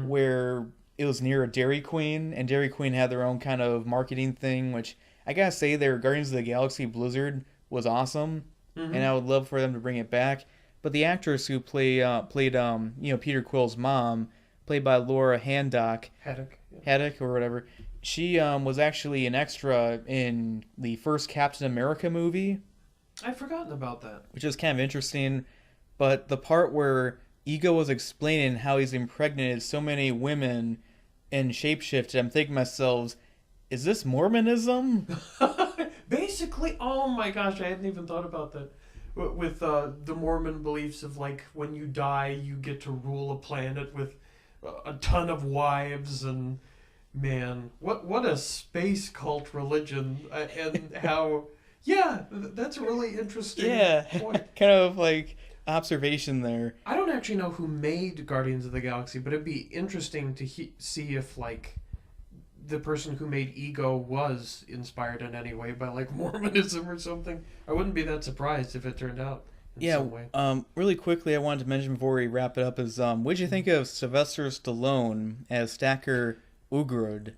Speaker 1: where it was near a Dairy Queen, and Dairy Queen had their own kind of marketing thing, which I gotta say, their Guardians of the Galaxy Blizzard was awesome, and I would love for them to bring it back. But the actress who played Peter Quill's mom, played by Laura Haddock, or whatever, she was actually an extra in the first Captain America movie.
Speaker 2: I'd forgotten about that.
Speaker 1: Which is kind of interesting. But the part where Ego was explaining how he's impregnated so many women and shapeshifted, I'm thinking to myself, is this Mormonism?
Speaker 2: Basically, oh my gosh, I hadn't even thought about that. With the Mormon beliefs of, like, when you die, you get to rule a planet with a ton of wives, and man, what a space cult religion, and how, yeah, that's a really interesting point.
Speaker 1: Kind of like observation there.
Speaker 2: I don't actually know who made Guardians of the Galaxy, but it'd be interesting to see if, like, the person who made Ego was inspired in any way by, like, Mormonism or something. I wouldn't be that surprised if it turned out in some way.
Speaker 1: Really quickly, I wanted to mention before we wrap it up is, what'd you think of Sylvester Stallone as Stacker Ugrud?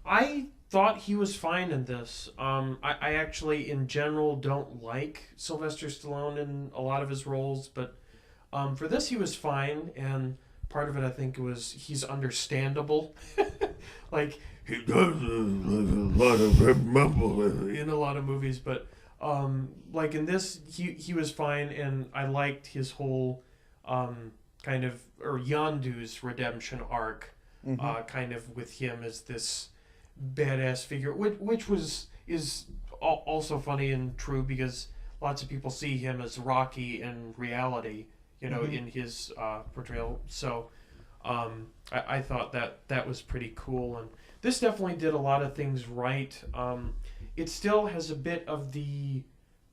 Speaker 2: I thought he was fine in this. I actually, in general, don't like Sylvester Stallone in a lot of his roles, but for this he was fine, and part of it I think was he's understandable. Like, he doesn't live
Speaker 3: lot of mumble in it.
Speaker 2: in a lot of movies, but like in this, he was fine, and I liked his whole kind of, or Yondu's redemption arc, kind of with him as this badass figure, which is also funny and true because lots of people see him as Rocky in reality, in his portrayal. So I thought that was pretty cool, and this definitely did a lot of things right. It still has a bit of the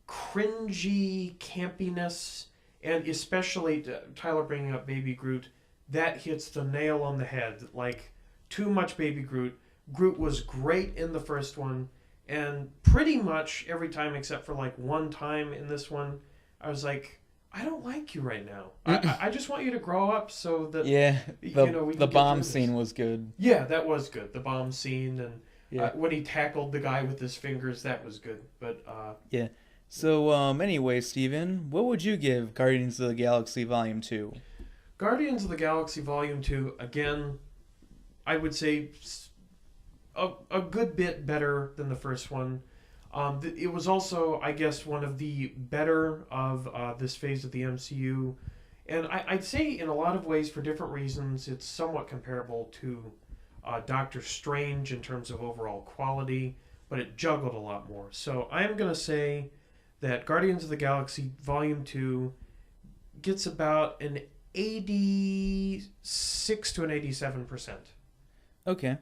Speaker 2: cringy campiness, and especially Tyler bringing up Baby Groot, that hits the nail on the head. Like, too much Baby Groot. Groot was great in the first one, and pretty much every time except for like one time in this one, I was like, I don't like you right now. I just want you to grow up so that we can
Speaker 1: the bomb
Speaker 2: get through
Speaker 1: scene
Speaker 2: this.
Speaker 1: was good.
Speaker 2: Yeah, that was good. The bomb scene, and when he tackled the guy with his fingers, that was good. But
Speaker 1: Yeah. So anyway, Steven, what would you give Guardians of the Galaxy Volume 2?
Speaker 2: Guardians of the Galaxy Volume 2, again, I would say a good bit better than the first one. It was also, I guess, one of the better of this phase of the MCU. And I'd say in a lot of ways, for different reasons, it's somewhat comparable to Doctor Strange in terms of overall quality, but it juggled a lot more. So I'm going to say that Guardians of the Galaxy Volume 2 gets about an 86 to an 87%.
Speaker 1: Okay.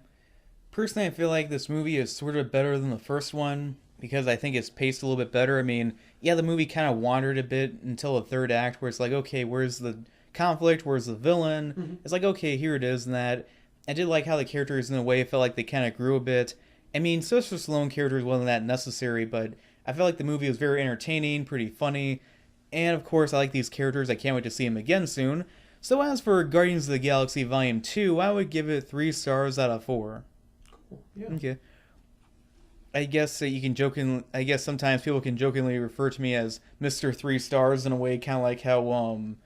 Speaker 1: Personally, I feel like this movie is sort of better than the first one because I think it's paced a little bit better. I mean, yeah, the movie kind of wandered a bit until the third act where it's like, okay, where's the conflict? Where's the villain?
Speaker 2: Mm-hmm.
Speaker 1: It's like, okay, here it is and that. I did like how the characters, in a way, felt like they kind of grew a bit. I mean, Sylvester Stallone characters wasn't that necessary, but I felt like the movie was very entertaining, pretty funny. And, of course, I like these characters. I can't wait to see them again soon. So as for Guardians of the Galaxy Volume 2, I would give it 3 stars out of 4.
Speaker 2: Cool. Yeah.
Speaker 1: Okay. I guess sometimes people can jokingly refer to me as Mr. 3 Stars in a way, kind of like how, on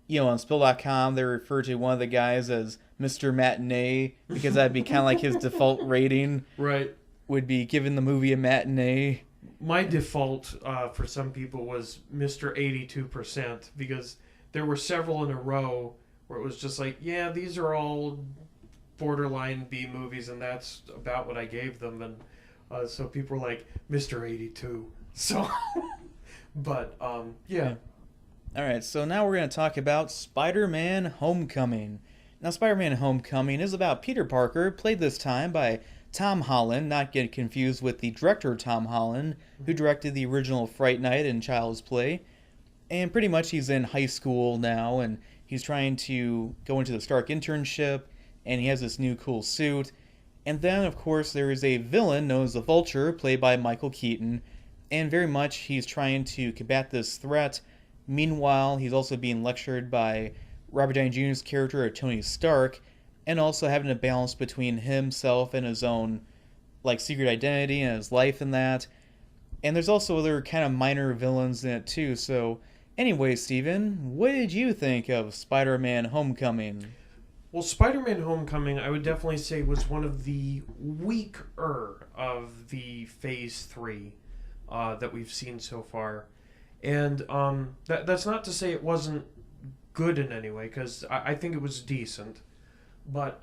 Speaker 1: Spill.com, they refer to one of the guys as Mr. Matinee, because that'd be kind of like his default rating.
Speaker 2: Right.
Speaker 1: Would be giving the movie a matinee.
Speaker 2: My default for some people was Mr. 82%, because there were several in a row where it was just like, yeah, these are all borderline B movies, and that's about what I gave them. And so people were like, Mr. 82. So, but, yeah.
Speaker 1: Alright, so now we're going to talk about Spider-Man Homecoming. Now, Spider-Man Homecoming is about Peter Parker, played this time by Tom Holland, not get confused with the director Tom Holland, who directed the original Fright Night and Child's Play. And pretty much he's in high school now, and he's trying to go into the Stark internship, and he has this new cool suit. And then, of course, there is a villain known as the Vulture, played by Michael Keaton, and very much he's trying to combat this threat. Meanwhile, he's also being lectured by Robert Downey Jr.'s character, Tony Stark, and also having a balance between himself and his own, secret identity and his life and that. And there's also other kind of minor villains in it, too. So, anyway, Steven, what did you think of Spider-Man Homecoming?
Speaker 2: Well, Spider-Man Homecoming, I would definitely say, was one of the weaker of the Phase 3 that we've seen so far. And that's not to say it wasn't good in any way, because I think it was decent. But,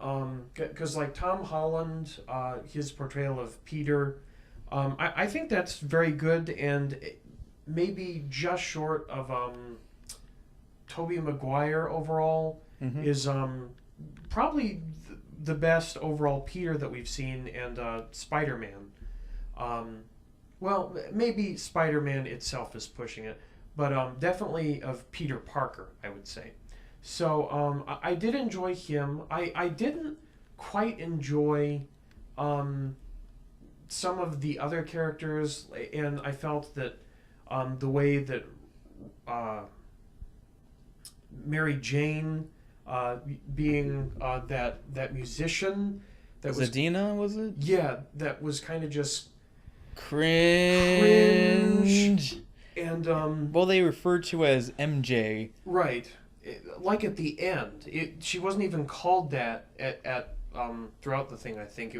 Speaker 2: because Tom Holland, his portrayal of Peter, I think that's very good, and maybe just short of Tobey Maguire overall is probably the best overall Peter that we've seen, and Spider-Man. Well, maybe Spider-Man itself is pushing it, but definitely of Peter Parker, I would say. So I did enjoy him. I didn't quite enjoy some of the other characters, and I felt that the way that Mary Jane, being that musician, that was
Speaker 1: Zadina, was it?
Speaker 2: Yeah, that was kind of just
Speaker 1: cringe.
Speaker 2: And
Speaker 1: well, they referred to as MJ.
Speaker 2: Right, like at the end, she wasn't even called that at throughout the thing. I think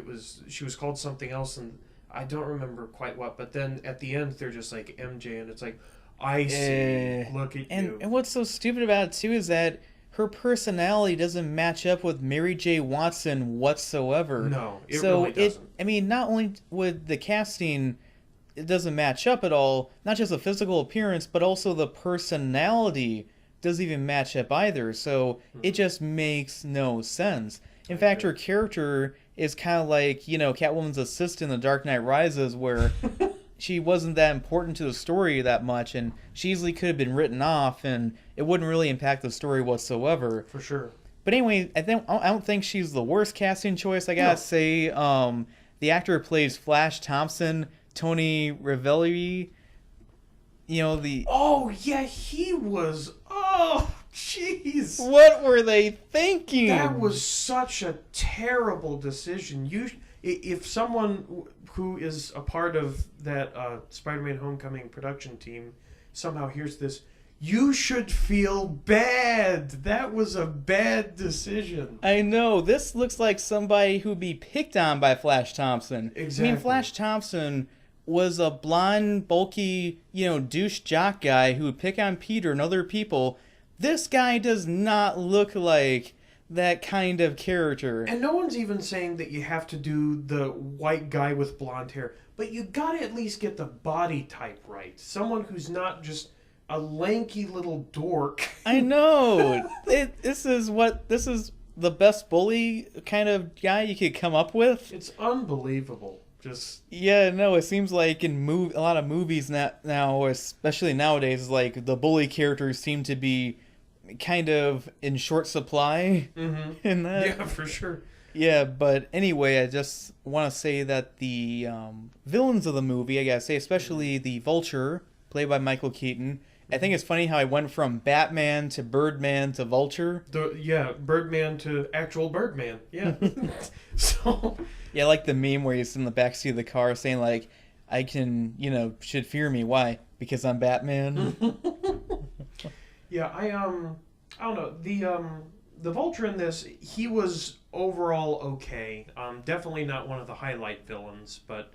Speaker 2: she was called something else, and I don't remember quite what, but then at the end they're just like MJ, and it's like, I see. Look at you.
Speaker 1: And what's so stupid about it too is that her personality doesn't match up with Mary J. Watson whatsoever.
Speaker 2: No, it
Speaker 1: so
Speaker 2: really doesn't.
Speaker 1: I mean, not only with the casting, it doesn't match up at all. Not just the physical appearance, but also the personality doesn't even match up either. So it just makes no sense. In fact, her character is kind of like, you know, Catwoman's assistant in The Dark Knight Rises, where she wasn't that important to the story that much, and she easily could have been written off, and it wouldn't really impact the story whatsoever.
Speaker 2: For sure.
Speaker 1: But anyway, I don't think she's the worst casting choice. I gotta say, the actor who plays Flash Thompson, Tony Revelli, you know, the...
Speaker 2: Oh, yeah, he was... Oh, jeez.
Speaker 1: What were they thinking?
Speaker 2: That was such a terrible decision. If someone who is a part of that Spider-Man Homecoming production team somehow hears this, you should feel bad. That was a bad decision.
Speaker 1: I know. This looks like somebody who'd be picked on by Flash Thompson.
Speaker 2: Exactly.
Speaker 1: I mean, Flash Thompson was a blonde, bulky, you know, douche jock guy who would pick on Peter and other people. This guy does not look like that kind of character.
Speaker 2: And no one's even saying that you have to do the white guy with blonde hair, but you gotta at least get the body type right. Someone who's not just a lanky little dork.
Speaker 1: I know. This is the best bully kind of guy you could come up with.
Speaker 2: It's unbelievable. Just
Speaker 1: yeah, no. It seems like in a lot of movies now, especially nowadays, like the bully characters seem to be kind of in short supply. In that.
Speaker 2: Yeah, for sure.
Speaker 1: Yeah, but anyway, I just want to say that the villains of the movie, I gotta say, especially the Vulture, played by Michael Keaton. I think it's funny how I went from Batman to Birdman to Vulture.
Speaker 2: Birdman to actual Birdman. Yeah. So.
Speaker 1: Yeah, I like the meme where he's in the backseat of the car saying like, "I can, you know, should fear me. Why? Because I'm Batman."
Speaker 2: Yeah, I don't know. The Vulture in this, he was overall okay. Definitely not one of the highlight villains, but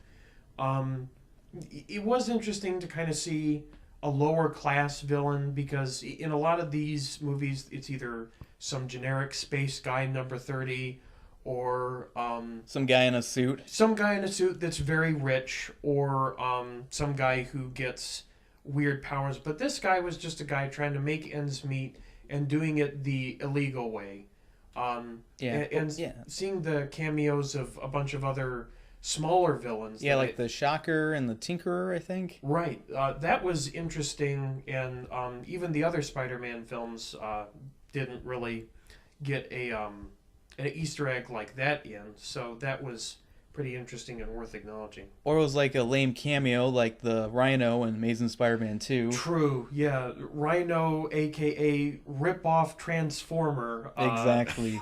Speaker 2: it was interesting to kind of see a lower class villain, because in a lot of these movies it's either some generic space guy number 30 or
Speaker 1: some guy in a suit
Speaker 2: that's very rich, or some guy who gets weird powers. But this guy was just a guy trying to make ends meet and doing it the illegal way. Seeing the cameos of a bunch of other smaller villains.
Speaker 1: Yeah, like the Shocker and the Tinkerer, I think.
Speaker 2: Right. That was interesting, and even the other Spider-Man films didn't really get an Easter egg like that in, so that was pretty interesting and worth acknowledging.
Speaker 1: Or it was like a lame cameo, like the Rhino in Amazing Spider-Man 2.
Speaker 2: True, yeah. Rhino, a.k.a. rip-off Transformer.
Speaker 1: Exactly.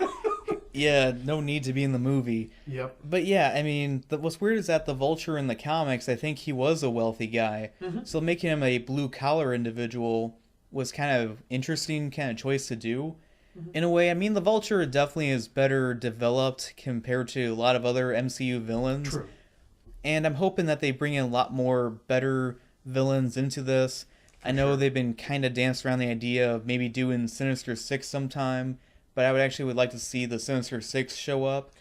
Speaker 1: Yeah, no need to be in the movie.
Speaker 2: Yep.
Speaker 1: But yeah, I mean, what's weird is that the Vulture in the comics, I think he was a wealthy guy.
Speaker 2: Mm-hmm.
Speaker 1: So making him a blue-collar individual was kind of interesting kind of choice to do. Mm-hmm. In a way, I mean, the Vulture definitely is better developed compared to a lot of other MCU villains.
Speaker 2: True.
Speaker 1: And I'm hoping that they bring in a lot more better villains into this. I know they've been kind of danced around the idea of maybe doing Sinister Six sometime, but I would like to see the Sinister Six show up.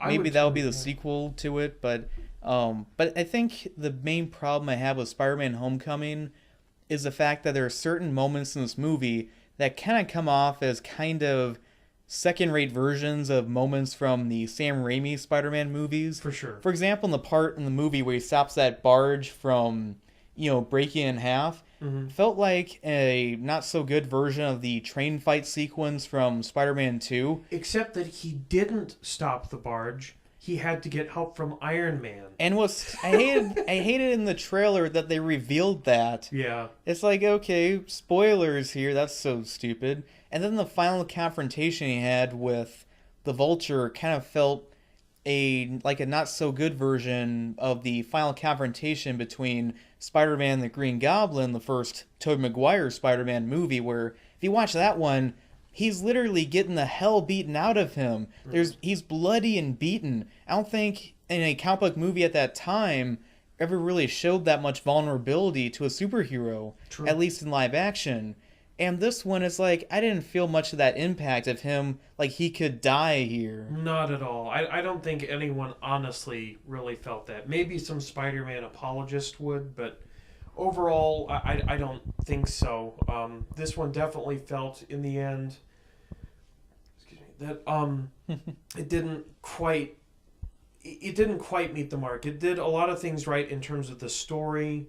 Speaker 1: Maybe that'll be the sequel to it, but I think the main problem I have with Spider-Man Homecoming is the fact that there are certain moments in this movie that kind of come off as kind of second-rate versions of moments from the Sam Raimi Spider-Man movies.
Speaker 2: For sure.
Speaker 1: For example, in the part in the movie where he stops that barge from, you know, breaking in half, felt like a not-so-good version of the train fight sequence from Spider-Man 2.
Speaker 2: Except that he didn't stop the barge. He had to get help from Iron Man.
Speaker 1: And I hated in the trailer that they revealed that.
Speaker 2: Yeah.
Speaker 1: It's like, okay, spoilers here, that's so stupid. And then the final confrontation he had with the Vulture kind of felt like a not-so-good version of the final confrontation between Spider-Man and the Green Goblin, the first Tobey Maguire Spider-Man movie, where if you watch that one, he's literally getting the hell beaten out of him. He's bloody and beaten. I don't think in a comic book movie at that time ever really showed that much vulnerability to a superhero,
Speaker 2: True.
Speaker 1: at least in live action. And this one is like, I didn't feel much of that impact of him, like he could die here.
Speaker 2: Not at all. I don't think anyone honestly really felt that. Maybe some Spider-Man apologists would, but overall, I don't think so. This one definitely felt, in the end, that it didn't quite meet the mark. It did a lot of things right in terms of the story,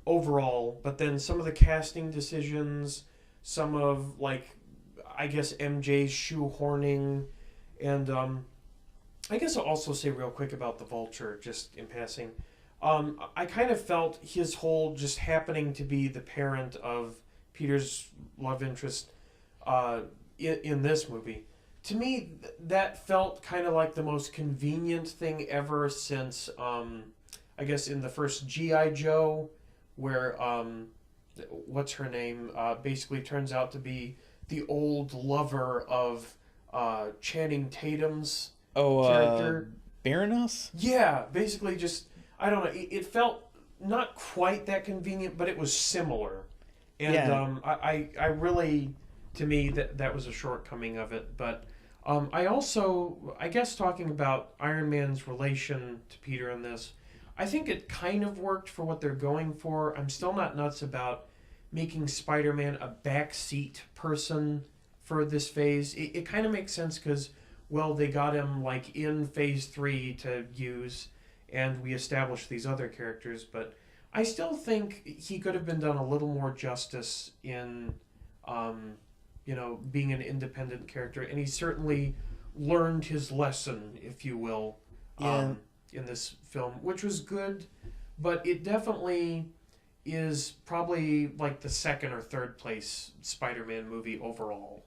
Speaker 2: overall, but then some of the casting decisions, some of, like, I guess MJ's shoehorning, and I guess I'll also say real quick about the Vulture, just in passing. I kind of felt his whole just happening to be the parent of Peter's love interest in this movie. To me, that felt kind of like the most convenient thing ever since, I guess, in the first G.I. Joe, where, what's her name, basically turns out to be the old lover of Channing Tatum's character.
Speaker 1: Baroness?
Speaker 2: Yeah, basically just, I don't know, it felt not quite that convenient, but it was similar. And
Speaker 1: Yeah.
Speaker 2: I really, to me, that was a shortcoming of it. But I also, I guess talking about Iron Man's relation to Peter in this, I think it kind of worked for what they're going for. I'm still not nuts about making Spider-Man a backseat person for this phase. It kind of makes sense because, well, they got him like in phase 3 to use, and we established these other characters, but I still think he could have been done a little more justice in being an independent character, and he certainly learned his lesson, if you will, in this film, which was good, but it definitely is probably like the second or third place Spider-Man movie overall,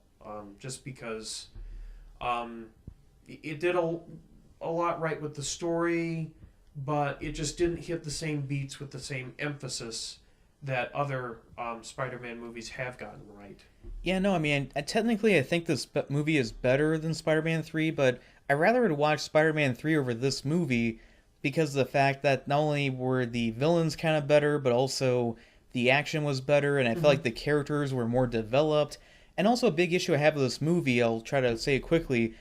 Speaker 2: just because it did a lot right with the story, but it just didn't hit the same beats with the same emphasis that other Spider-Man movies have gotten right.
Speaker 1: Yeah, no, I mean, technically I think this movie is better than Spider-Man 3, but I rather would watch Spider-Man 3 over this movie because of the fact that not only were the villains kind of better, but also the action was better, and I felt like the characters were more developed. And also a big issue I have with this movie, I'll try to say it quickly,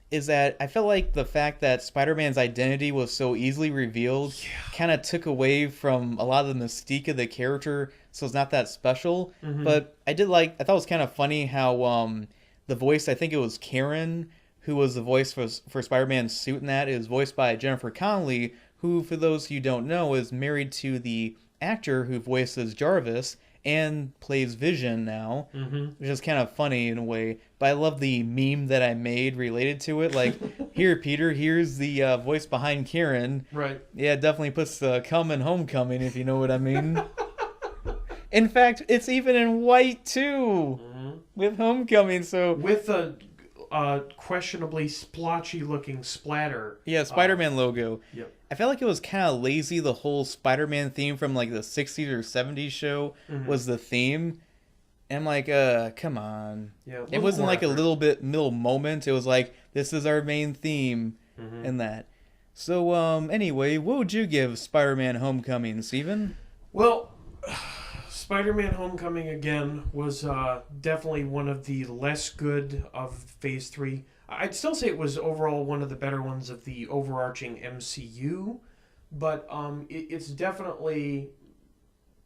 Speaker 1: is that I felt like the fact that Spider-Man's identity was so easily revealed kind of took away from a lot of the mystique of the character, so it's not that special. But I thought it was kind of funny how the voice, I think it was Karen, who was the voice for Spider-Man's suit in that, is voiced by Jennifer Connelly, who, for those who don't know, is married to the actor who voices Jarvis and plays Vision now, which is kind of funny in a way. But I love the meme that I made related to it. Like, here, Peter, here's the voice behind Karen.
Speaker 2: Right.
Speaker 1: Yeah, it definitely puts the cum in Homecoming, if you know what I mean. In fact, it's even in white, too, with Homecoming, so...
Speaker 2: With a questionably splotchy-looking splatter.
Speaker 1: Yeah, Spider-Man logo.
Speaker 2: Yep.
Speaker 1: I felt like it was kind of lazy. The whole Spider-Man theme from like the 60s or 70s show was the theme. And I'm like, come on.
Speaker 2: Yeah,
Speaker 1: it wasn't like a little moment. It was like, this is our main theme and that. So, anyway, what would you give Spider-Man Homecoming, Steven?
Speaker 2: Well, Spider-Man Homecoming, again, was definitely one of the less good of Phase 3. I'd still say it was overall one of the better ones of the overarching MCU, but it's definitely...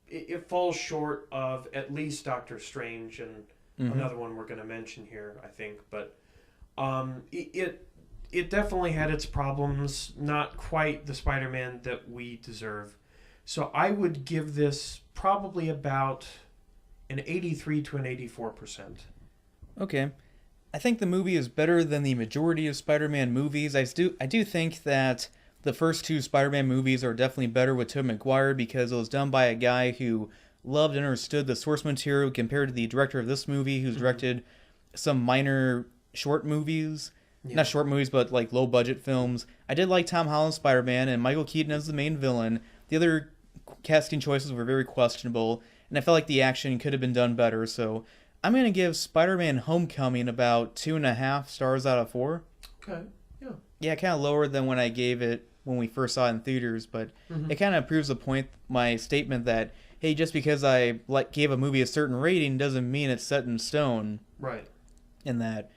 Speaker 2: It falls short of at least Doctor Strange and another one we're going to mention here, I think. But it definitely had its problems, not quite the Spider-Man that we deserve. So I would give this probably about an 83 to an 84%.
Speaker 1: Okay. I think the movie is better than the majority of Spider-Man movies. I do think that the first two Spider-Man movies are definitely better with Tobey Maguire because it was done by a guy who loved and understood the source material compared to the director of this movie who's directed some minor short movies. Yeah. Not short movies, but like low-budget films. I did like Tom Holland's Spider-Man and Michael Keaton as the main villain. The other casting choices were very questionable, and I felt like the action could have been done better, so I'm going to give Spider-Man Homecoming about 2.5 stars out of 4.
Speaker 2: Okay, yeah.
Speaker 1: Yeah, kind of lower than when I gave it when we first saw it in theaters, but it kind of proves the point, my statement that, hey, just because I gave a movie a certain rating doesn't mean it's set in stone.
Speaker 2: Right.
Speaker 1: In that.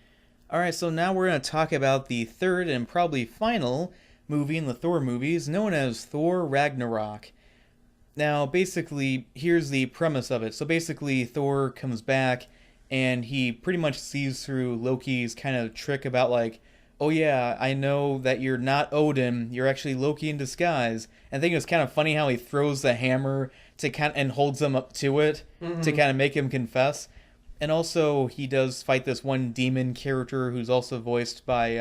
Speaker 1: Alright, so now we're going to talk about the third and probably final movie in the Thor movies, known as Thor Ragnarok. Now, basically, here's the premise of it. So basically, Thor comes back, and he pretty much sees through Loki's kind of trick about like, oh yeah, I know that you're not Odin, you're actually Loki in disguise. And I think it's kind of funny how he throws the hammer to and holds him up to it to kind of make him confess. And also, he does fight this one demon character who's also voiced by,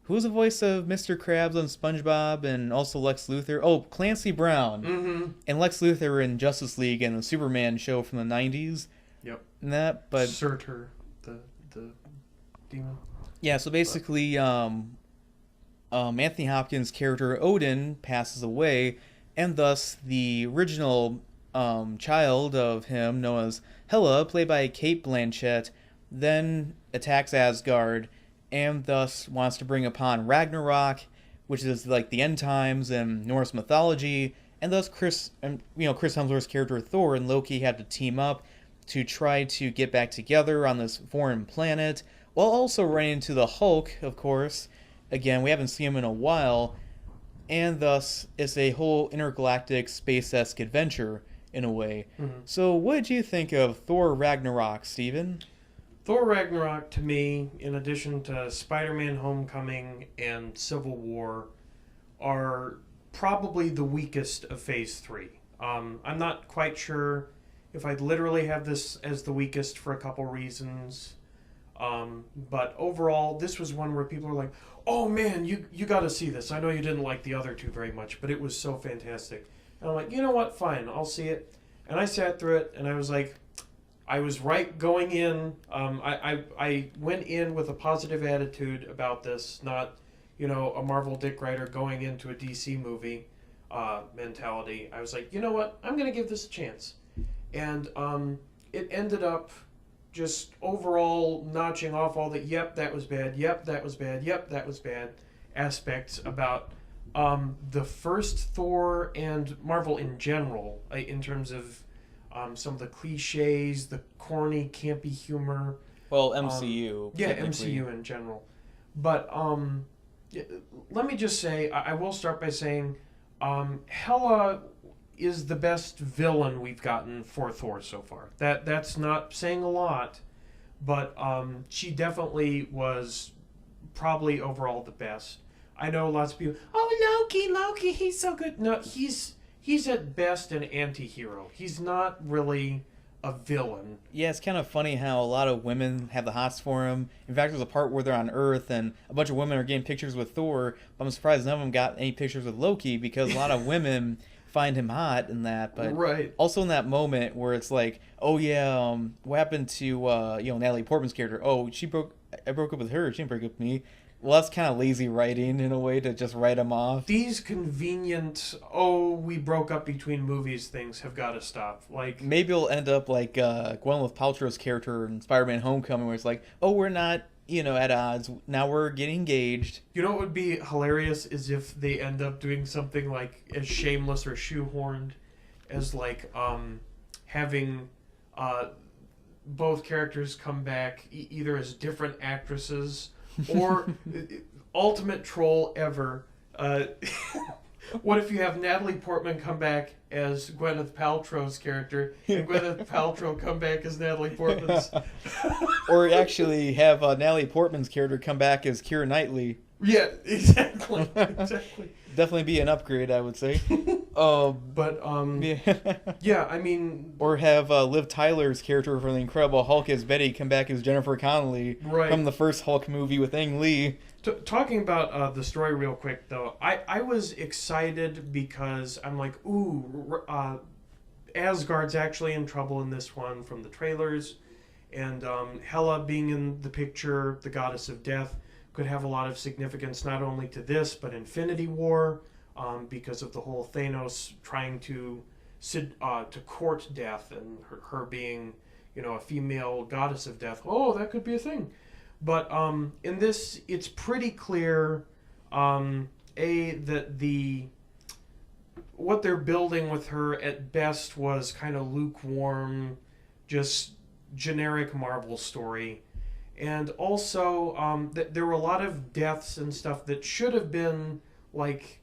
Speaker 1: who's the voice of Mr. Krabs on SpongeBob and also Lex Luthor? Oh, Clancy Brown. And Lex Luthor in Justice League and the Superman show from the 90s.
Speaker 2: Yep.
Speaker 1: And that, but...
Speaker 2: Surtur, the demon.
Speaker 1: Yeah, so basically, Anthony Hopkins' character Odin passes away, and thus the original child of him, known as Hela, played by Cate Blanchett, then attacks Asgard, and thus wants to bring upon Ragnarok, which is like the end times in Norse mythology, and thus Chris Hemsworth's character Thor and Loki had to team up to try to get back together on this foreign planet, while also running into the Hulk, of course. Again, we haven't seen him in a while, and thus it's a whole intergalactic space-esque adventure in a way. So what did you think of Thor Ragnarok, Steven?
Speaker 2: Thor Ragnarok, to me, in addition to Spider-Man Homecoming and Civil War, are probably the weakest of Phase 3. I'm not quite sure if I'd literally have this as the weakest for a couple reasons. But overall, this was one where people were like, oh man, you got to see this. I know you didn't like the other two very much, but it was so fantastic. And I'm like, you know what? Fine, I'll see it. And I sat through it, and I was like, I was right going in. I went in with a positive attitude about this, not, a Marvel dick writer going into a DC movie mentality. I was like, you know what? I'm going to give this a chance. And it ended up just overall notching off all the, yep, that was bad, yep, that was bad, yep, that was bad aspects about the first Thor and Marvel in general, in terms of some of the cliches, the corny, campy humor.
Speaker 1: Well, MCU.
Speaker 2: Yeah, MCU in general. But let me just say, I will start by saying Hela is the best villain we've gotten for Thor so far. That's not saying a lot, but she definitely was probably overall the best. I know lots of people, oh, Loki, he's so good. No, he's at best an anti-hero. He's not really a villain.
Speaker 1: Yeah, it's kind of funny how a lot of women have the hots for him. In fact, there's a part where they're on Earth and a bunch of women are getting pictures with Thor, but I'm surprised none of them got any pictures with Loki because a lot of women find him hot in that. But
Speaker 2: right.
Speaker 1: Also in that moment where it's like, oh yeah, what happened to Natalie Portman's character? Oh, I broke up with her. She didn't break up with me. Well, that's kind of lazy writing in a way to just write them off.
Speaker 2: These convenient, we broke up between movies things have got to stop. Like
Speaker 1: maybe it'll end up like Gwyneth Paltrow's character in Spider-Man Homecoming, where it's like, oh, we're not, at odds. Now we're getting engaged.
Speaker 2: You know what would be hilarious is if they end up doing something like as shameless or shoehorned as like having both characters come back either as different actresses or ultimate troll ever. What if you have Natalie Portman come back as Gwyneth Paltrow's character and Gwyneth Paltrow come back as Natalie Portman's?
Speaker 1: Or actually have Natalie Portman's character come back as Keira Knightley.
Speaker 2: Yeah, exactly.
Speaker 1: Definitely be an upgrade, I would say.
Speaker 2: Yeah, I mean...
Speaker 1: Or have Liv Tyler's character from The Incredible Hulk as Betty come back as Jennifer Connelly from the first Hulk movie with Ang Lee.
Speaker 2: Talking about the story real quick, though, I was excited because I'm like, Asgard's actually in trouble in this one from the trailers, and Hela being in the picture, the goddess of death, could have a lot of significance not only to this, but Infinity War, because of the whole Thanos trying to court death and her being, a female goddess of death. Oh, that could be a thing. But in this, it's pretty clear that what they're building with her at best was kind of lukewarm, just generic Marvel story. And also, there were a lot of deaths and stuff that should have been, like,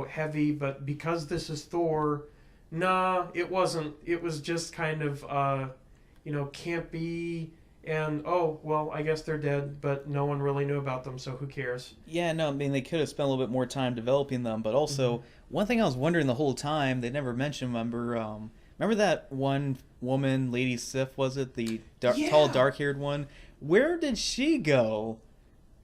Speaker 2: heavy, but because this is Thor, nah, it wasn't. It was just kind of, campy, and, oh, well, I guess they're dead, but no one really knew about them, so who cares?
Speaker 1: Yeah, no, I mean, they could have spent a little bit more time developing them, but also, one thing I was wondering the whole time, they never mentioned, remember that one woman, Lady Sif, was it? The tall, dark-haired one? Where did she go?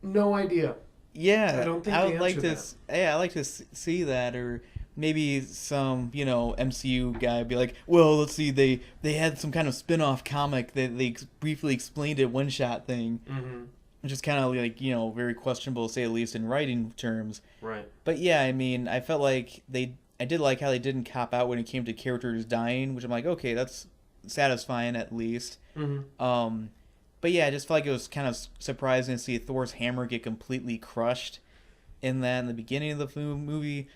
Speaker 2: No idea.
Speaker 1: Yeah,
Speaker 2: I don't think
Speaker 1: I
Speaker 2: they
Speaker 1: would like to.
Speaker 2: answered
Speaker 1: Yeah, I like to see that, or maybe some MCU guy be like, well, let's see, they had some kind of spin-off comic that they briefly explained it, one-shot thing, which is kind of like very questionable, to say at least in writing terms.
Speaker 2: Right.
Speaker 1: But yeah, I mean, I felt like I did like how they didn't cop out when it came to characters dying, which I'm like, okay, that's satisfying at least. But yeah, I just felt like it was kind of surprising to see Thor's hammer get completely crushed in the beginning of the movie.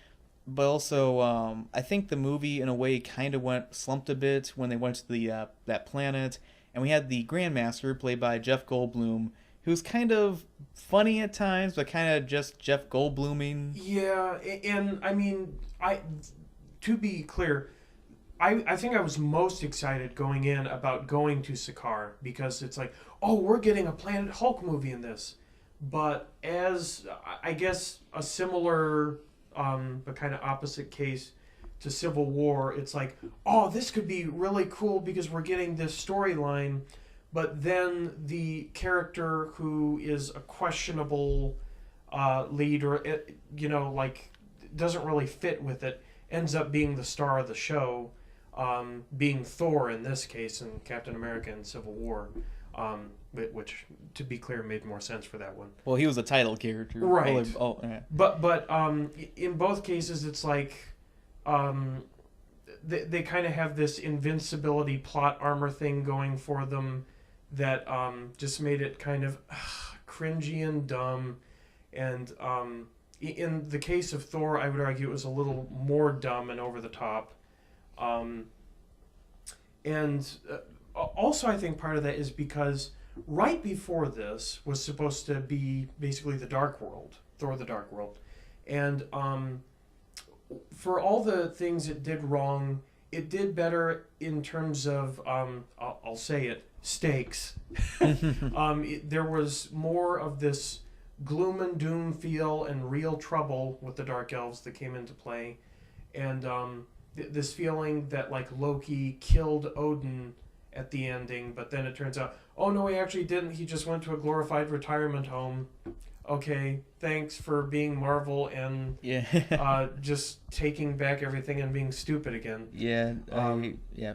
Speaker 1: But also, I think the movie in a way kind of slumped a bit when they went to that planet, and we had the Grandmaster played by Jeff Goldblum, who's kind of funny at times, but kind of just Jeff Goldbluming.
Speaker 2: Yeah, and I mean, to be clear, I think I was most excited going in about going to Sakaar, because it's like, oh, we're getting a Planet Hulk movie in this. But as, I guess, a similar, but kind of opposite case to Civil War, it's like, oh, this could be really cool because we're getting this storyline, but then the character who is a questionable lead, or, doesn't really fit with it, ends up being the star of the show, being Thor in this case, and Captain America in Civil War, which, to be clear, made more sense for that one.
Speaker 1: Well, he was a title character.
Speaker 2: Right.
Speaker 1: Yeah.
Speaker 2: But in both cases, it's like they kind of have this invincibility plot armor thing going for them that just made it kind of cringy and dumb. And in the case of Thor, I would argue it was a little more dumb and over the top. And also, I think part of that is because right before this was supposed to be basically the Dark World, Thor the Dark World. And for all the things it did wrong, it did better in terms of, I'll say it, stakes. There was more of this gloom and doom feel and real trouble with the Dark Elves that came into play. And this feeling that, like, Loki killed Odin at the ending, but then it turns out, oh no, he actually didn't. He just went to a glorified retirement home. Okay, thanks for being Marvel and just taking back everything and being stupid again.
Speaker 1: Yeah,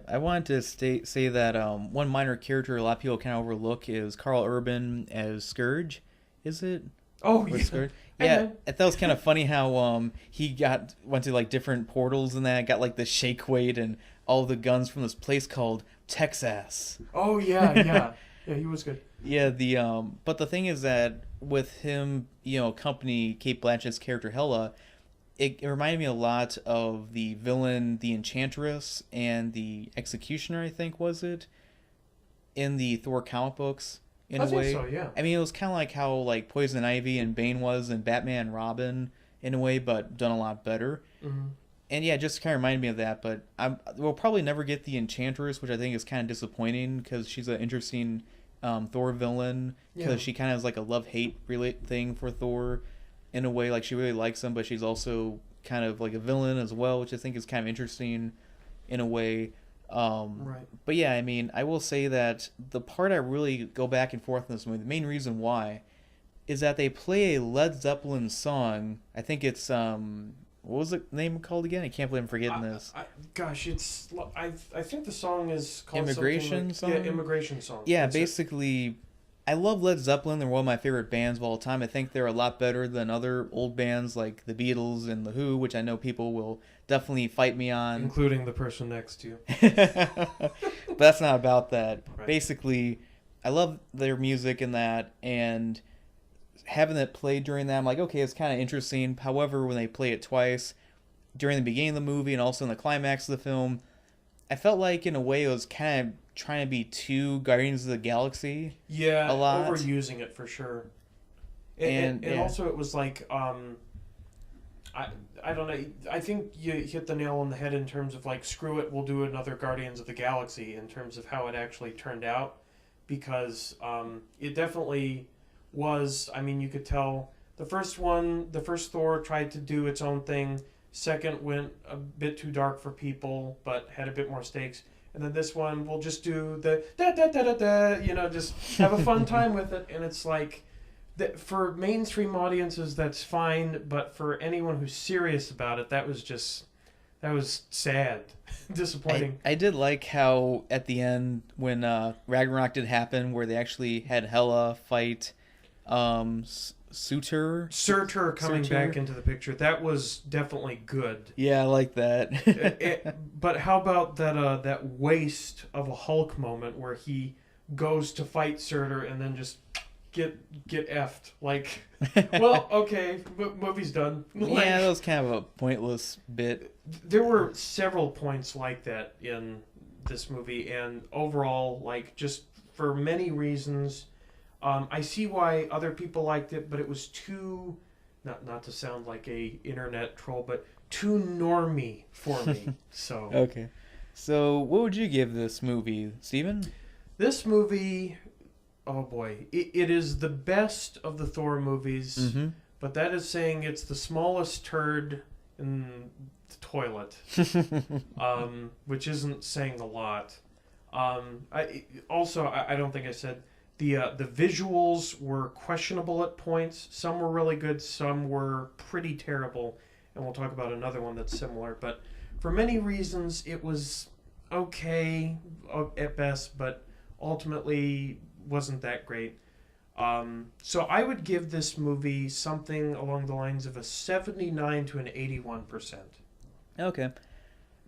Speaker 1: I wanted to say that one minor character a lot of people kind of overlook is Carl Urban as Scourge. Is it?
Speaker 2: Oh,
Speaker 1: or
Speaker 2: yeah.
Speaker 1: Scourge? Yeah, I thought it was kind of funny how he went to like different portals and that, got like the shake weight and all the guns from this place called Texas.
Speaker 2: Oh yeah. Yeah, he was good.
Speaker 1: Yeah, but the thing is that with him, accompany Cate Blanchett's character Hela, it reminded me a lot of the villain, the Enchantress, and the Executioner, I think, was it, in the Thor comic books. In a way,
Speaker 2: so, yeah.
Speaker 1: I mean, it was kind of like how like Poison Ivy and Bane was in Batman and Robin in a way, but done a lot better.
Speaker 2: Mm-hmm.
Speaker 1: And yeah, it just kind of reminded me of that. But we'll probably never get the Enchantress, which I think is kind of disappointing because she's an interesting Thor villain, because she kind of has like a love-hate thing for Thor in a way. Like, she really likes him, but she's also kind of like a villain as well, which I think is kind of interesting in a way.
Speaker 2: Right.
Speaker 1: But yeah, I mean, I will say that the part I really go back and forth in this movie, the main reason why, is that they play a Led Zeppelin song. I think it's what was the name called again? I can't believe I'm forgetting this.
Speaker 2: I think the song is called
Speaker 1: Immigration Song?
Speaker 2: Yeah, Immigration Song.
Speaker 1: Yeah,
Speaker 2: That's
Speaker 1: basically, I love Led Zeppelin. They're one of my favorite bands of all time. I think they're a lot better than other old bands like the Beatles and the Who, which I know people will definitely fight me on.
Speaker 2: Including the person next to you.
Speaker 1: But that's not about that.
Speaker 2: Right.
Speaker 1: Basically, I love their music and that, and having it played during that, I'm like, okay, it's kind of interesting. However, when they play it twice during the beginning of the movie and also in the climax of the film, I felt like in a way it was kind of trying to be too Guardians of the Galaxy.
Speaker 2: Yeah,
Speaker 1: a lot.
Speaker 2: overusing it for sure.
Speaker 1: And
Speaker 2: And
Speaker 1: yeah.
Speaker 2: also it was like I don't know. I think you hit the nail on the head in terms of like, screw it, we'll do another Guardians of the Galaxy in terms of how it actually turned out, because it definitely was. I mean, you could tell the first Thor tried to do its own thing. Second went a bit too dark for people, but had a bit more stakes. And then this one, we'll just do the da da da da da, just have a fun time with it. And it's like, for mainstream audiences, that's fine, but for anyone who's serious about it, that was sad, disappointing.
Speaker 1: I did like how at the end when Ragnarok did happen, where they actually had Hela fight Surtur
Speaker 2: coming back into the picture, that was definitely good.
Speaker 1: Yeah, I like that.
Speaker 2: But how about that waste of a Hulk moment where he goes to fight Surtur and then just get effed? Like, well, okay, movie's done. Like,
Speaker 1: yeah, that was kind of a pointless bit.
Speaker 2: There were several points like that in this movie, and overall, like, just for many reasons, I see why other people liked it, but it was too, not to sound like a internet troll, but too normie for me. So
Speaker 1: Okay, so what would you give this movie, Steven?
Speaker 2: This movie, oh boy, it is the best of the Thor movies,
Speaker 1: Mm-hmm.
Speaker 2: but that is saying it's the smallest turd in the toilet, which isn't saying a lot. I don't think I said the visuals were questionable at points. Some were really good, some were pretty terrible, and we'll talk about another one that's similar. But for many reasons, it was okay at best, but ultimately wasn't that great. So I would give this movie something along the lines of a 79 to an 81%.
Speaker 1: Okay.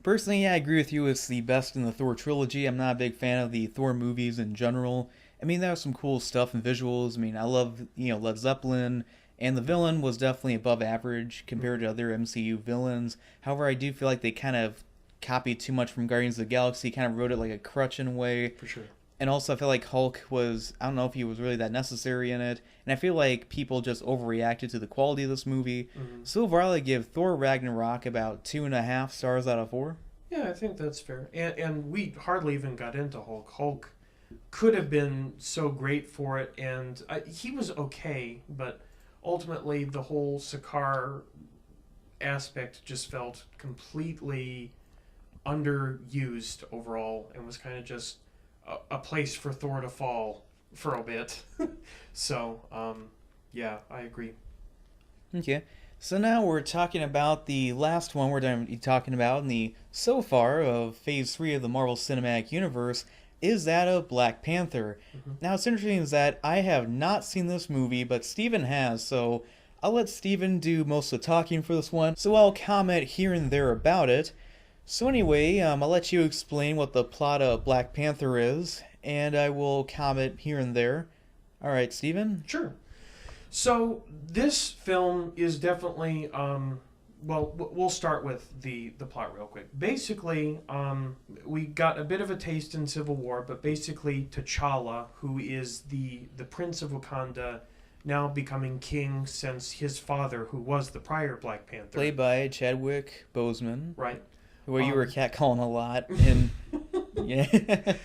Speaker 1: Personally, yeah, I agree with you. It's the best in the Thor trilogy. I'm not a big fan of the Thor movies in general. I mean, there was some cool stuff and visuals. I mean, I love, Led Zeppelin, and the villain was definitely above average compared to other MCU villains. However, I do feel like they kind of copied too much from Guardians of the Galaxy, kind of wrote it like a crutch in a way.
Speaker 2: For sure.
Speaker 1: And also, I feel like Hulk was, I don't know if he was really that necessary in it. And I feel like people just overreacted to the quality of this movie.
Speaker 2: Mm-hmm.
Speaker 1: So overall, I give Thor Ragnarok about 2.5 stars out of 4.
Speaker 2: Yeah, I think that's fair. And we hardly even got into Hulk. Hulk could have been so great for it, and he was okay, but ultimately the whole Sakaar aspect just felt completely underused overall, and was kind of just a place for Thor to fall for a bit. So, yeah, I agree.
Speaker 1: Okay. So now we're talking about the last one we're going to be talking about in the so far of Phase 3 of the Marvel Cinematic Universe is that of Black Panther.
Speaker 2: Mm-hmm.
Speaker 1: Now, what's interesting is that I have not seen this movie, but Steven has, so I'll let Steven do most of the talking for this one, so I'll comment here and there about it. So anyway, I'll let you explain what the plot of Black Panther is, and I will comment here and there. Alright, Steven?
Speaker 2: Sure. So this film is definitely, well, we'll start with the plot real quick. Basically, we got a bit of a taste in Civil War, but basically T'Challa, who is the Prince of Wakanda, now becoming king since his father, who was the prior Black Panther.
Speaker 1: Played by Chadwick Boseman.
Speaker 2: Right.
Speaker 1: Where you were catcalling a lot, and yeah,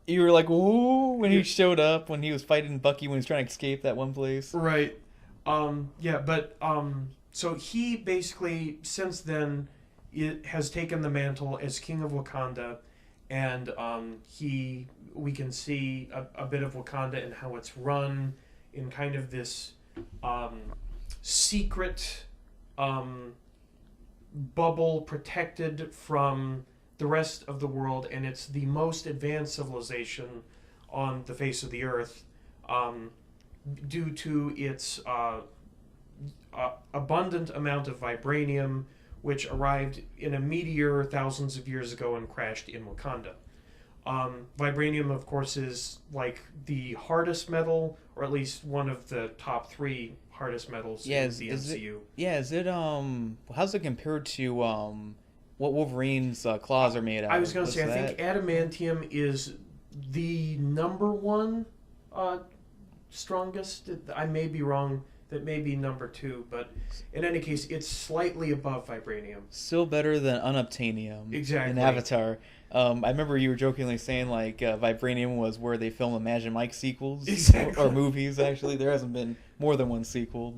Speaker 1: you were like, "Ooh!" when he showed up when he was fighting Bucky when he was trying to escape that one place.
Speaker 2: Right. Yeah, but so he basically since then has taken the mantle as King of Wakanda, and we can see a bit of Wakanda and how it's run in kind of this secret bubble protected from the rest of the world, and it's the most advanced civilization on the face of the earth, due to its abundant amount of vibranium, which arrived in a meteor thousands of years ago and crashed in Wakanda. Vibranium, of course, is like the hardest metal, or at least one of the top 3 hardest metals
Speaker 1: Yeah,
Speaker 2: in the MCU.
Speaker 1: Is it how's it compared to what Wolverine's claws are made out of?
Speaker 2: I was going to say, I think adamantium is the number one strongest. I may be wrong. That may be number 2, but in any case, it's slightly above vibranium.
Speaker 1: Still better than unobtainium.
Speaker 2: Exactly.
Speaker 1: In Avatar. I remember you were jokingly saying like vibranium was where they film the Magic Mike sequels.
Speaker 2: Exactly.
Speaker 1: Or movies, actually. There hasn't been more than one sequel,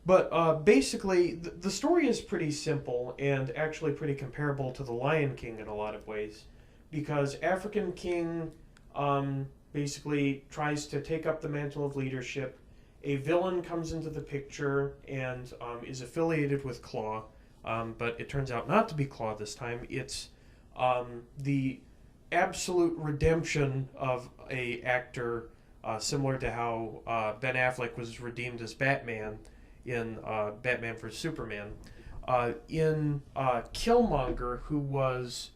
Speaker 2: But basically, the story is pretty simple and actually pretty comparable to The Lion King in a lot of ways, because African King basically tries to take up the mantle of leadership. A villain comes into the picture and is affiliated with Claw, but it turns out not to be Claw this time. It's the absolute redemption of a actor, similar to how Ben Affleck was redeemed as Batman in Batman vs. Superman. In Killmonger, who was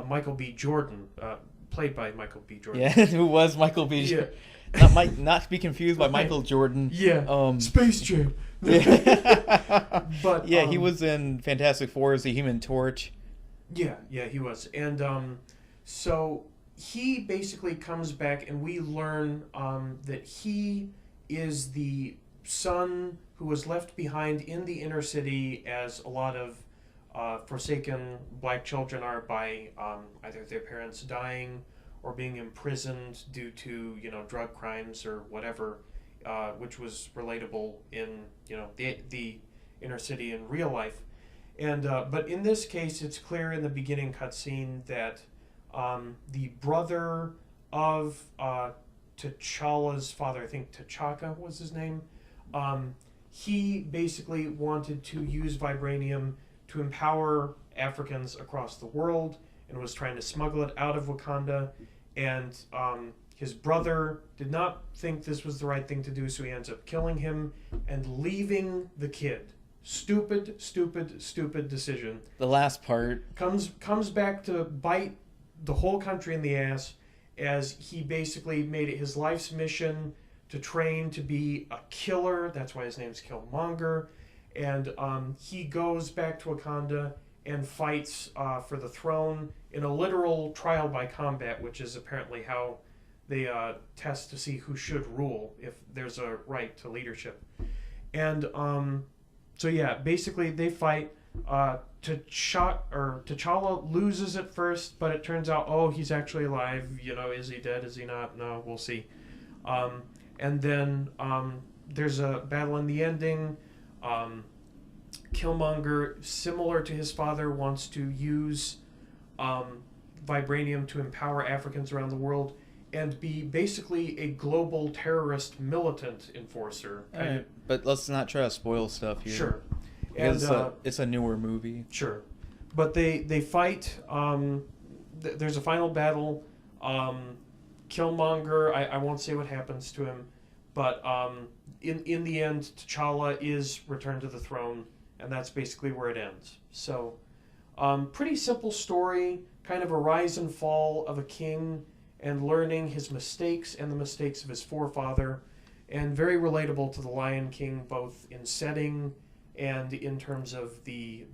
Speaker 2: Michael B. Jordan, played by Michael B. Jordan.
Speaker 1: Yeah, who was Michael B.
Speaker 2: Yeah.
Speaker 1: Not to be confused by Michael Jordan.
Speaker 2: Yeah, Space Jam. But
Speaker 1: yeah, he was in Fantastic Four as the Human Torch.
Speaker 2: Yeah, he was. And so he basically comes back, and we learn that he is the son who was left behind in the inner city, as a lot of forsaken black children are, by either their parents dying or being imprisoned due to drug crimes or whatever, which was relatable in the inner city in real life. And but in this case, it's clear in the beginning cutscene that the brother of T'Challa's father, I think T'Chaka was his name, he basically wanted to use vibranium to empower Africans across the world and was trying to smuggle it out of Wakanda. And his brother did not think this was the right thing to do, so he ends up killing him and leaving the kid. Stupid decision.
Speaker 1: The last part
Speaker 2: Comes back to bite the whole country in the ass, as he basically made it his life's mission to train to be a killer. That's why his name's Killmonger. And he goes back to Wakanda and fights for the throne in a literal trial by combat, which is apparently how they test to see who should rule, if there's a right to leadership. And so yeah, basically they fight. T'Challa loses at first, but it turns out, he's actually alive. Is he dead? Is he not? No, we'll see. And then there's a battle in the ending. Killmonger, similar to his father, wants to use vibranium to empower Africans around the world and be basically a global terrorist militant enforcer.
Speaker 1: Right. But let's not try to spoil stuff here.
Speaker 2: Sure.
Speaker 1: And it's a newer movie.
Speaker 2: Sure. But they fight. There's a final battle. Killmonger, I won't say what happens to him, but in the end, T'Challa is returned to the throne, and that's basically where it ends. So, pretty simple story, kind of a rise and fall of a king, and learning his mistakes and the mistakes of his forefather, and very relatable to The Lion King, both in setting and in terms of the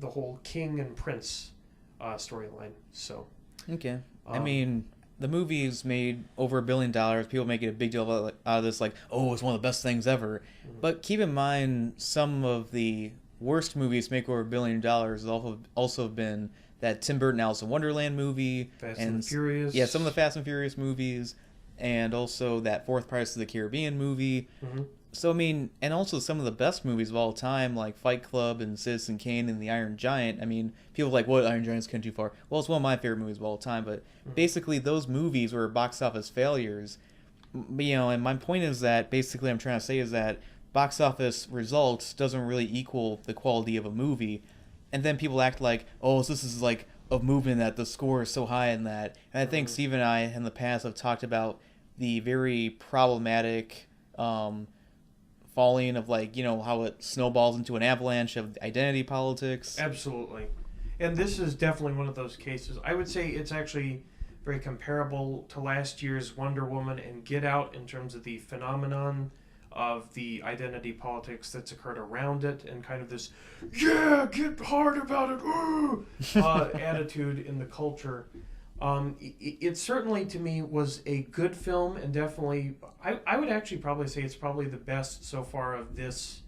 Speaker 2: whole king and prince storyline. So,
Speaker 1: okay, I mean, the movie's made over $1 billion. People make it a big deal out of this, like, it's one of the best things ever. Mm-hmm. But keep in mind, some of the worst movies to make over $1 billion have also been that Tim Burton Alice in Wonderland movie,
Speaker 2: Fast and Furious.
Speaker 1: Yeah, some of the Fast and Furious movies, and also that Fourth Pirates of the Caribbean movie. Mm-hmm. So, I mean, and also some of the best movies of all time, like Fight Club and Citizen Kane and The Iron Giant. I mean, people are like, what, Iron Giant's gone too far? Well, it's one of my favorite movies of all time, but basically those movies were box office failures. And my point is that, basically I'm trying to say is that box office results doesn't really equal the quality of a movie. And then people act like, so this is like a movement that the score is so high in that. And I think Steve and I in the past have talked about the very problematic falling of, like, how it snowballs into an avalanche of identity politics.
Speaker 2: Absolutely. And this is definitely one of those cases. I would say it's actually very comparable to last year's Wonder Woman and Get Out in terms of the phenomenon of the identity politics that's occurred around it, and kind of this, yeah, get hard about it, attitude in the culture. It certainly, to me, was a good film, and definitely, I would actually probably say it's probably the best so far of this,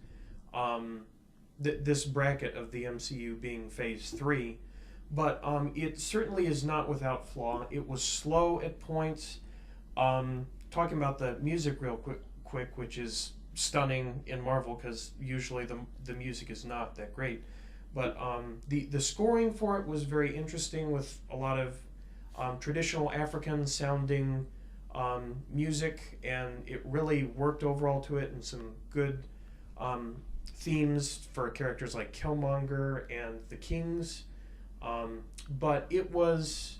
Speaker 2: this bracket of the MCU being Phase 3. But it certainly is not without flaw. It was slow at points. Talking about the music real quick, which is stunning in Marvel, because usually the music is not that great. But the scoring for it was very interesting, with a lot of traditional African sounding music, and it really worked overall to it, and some good themes for characters like Killmonger and the Kings. But it was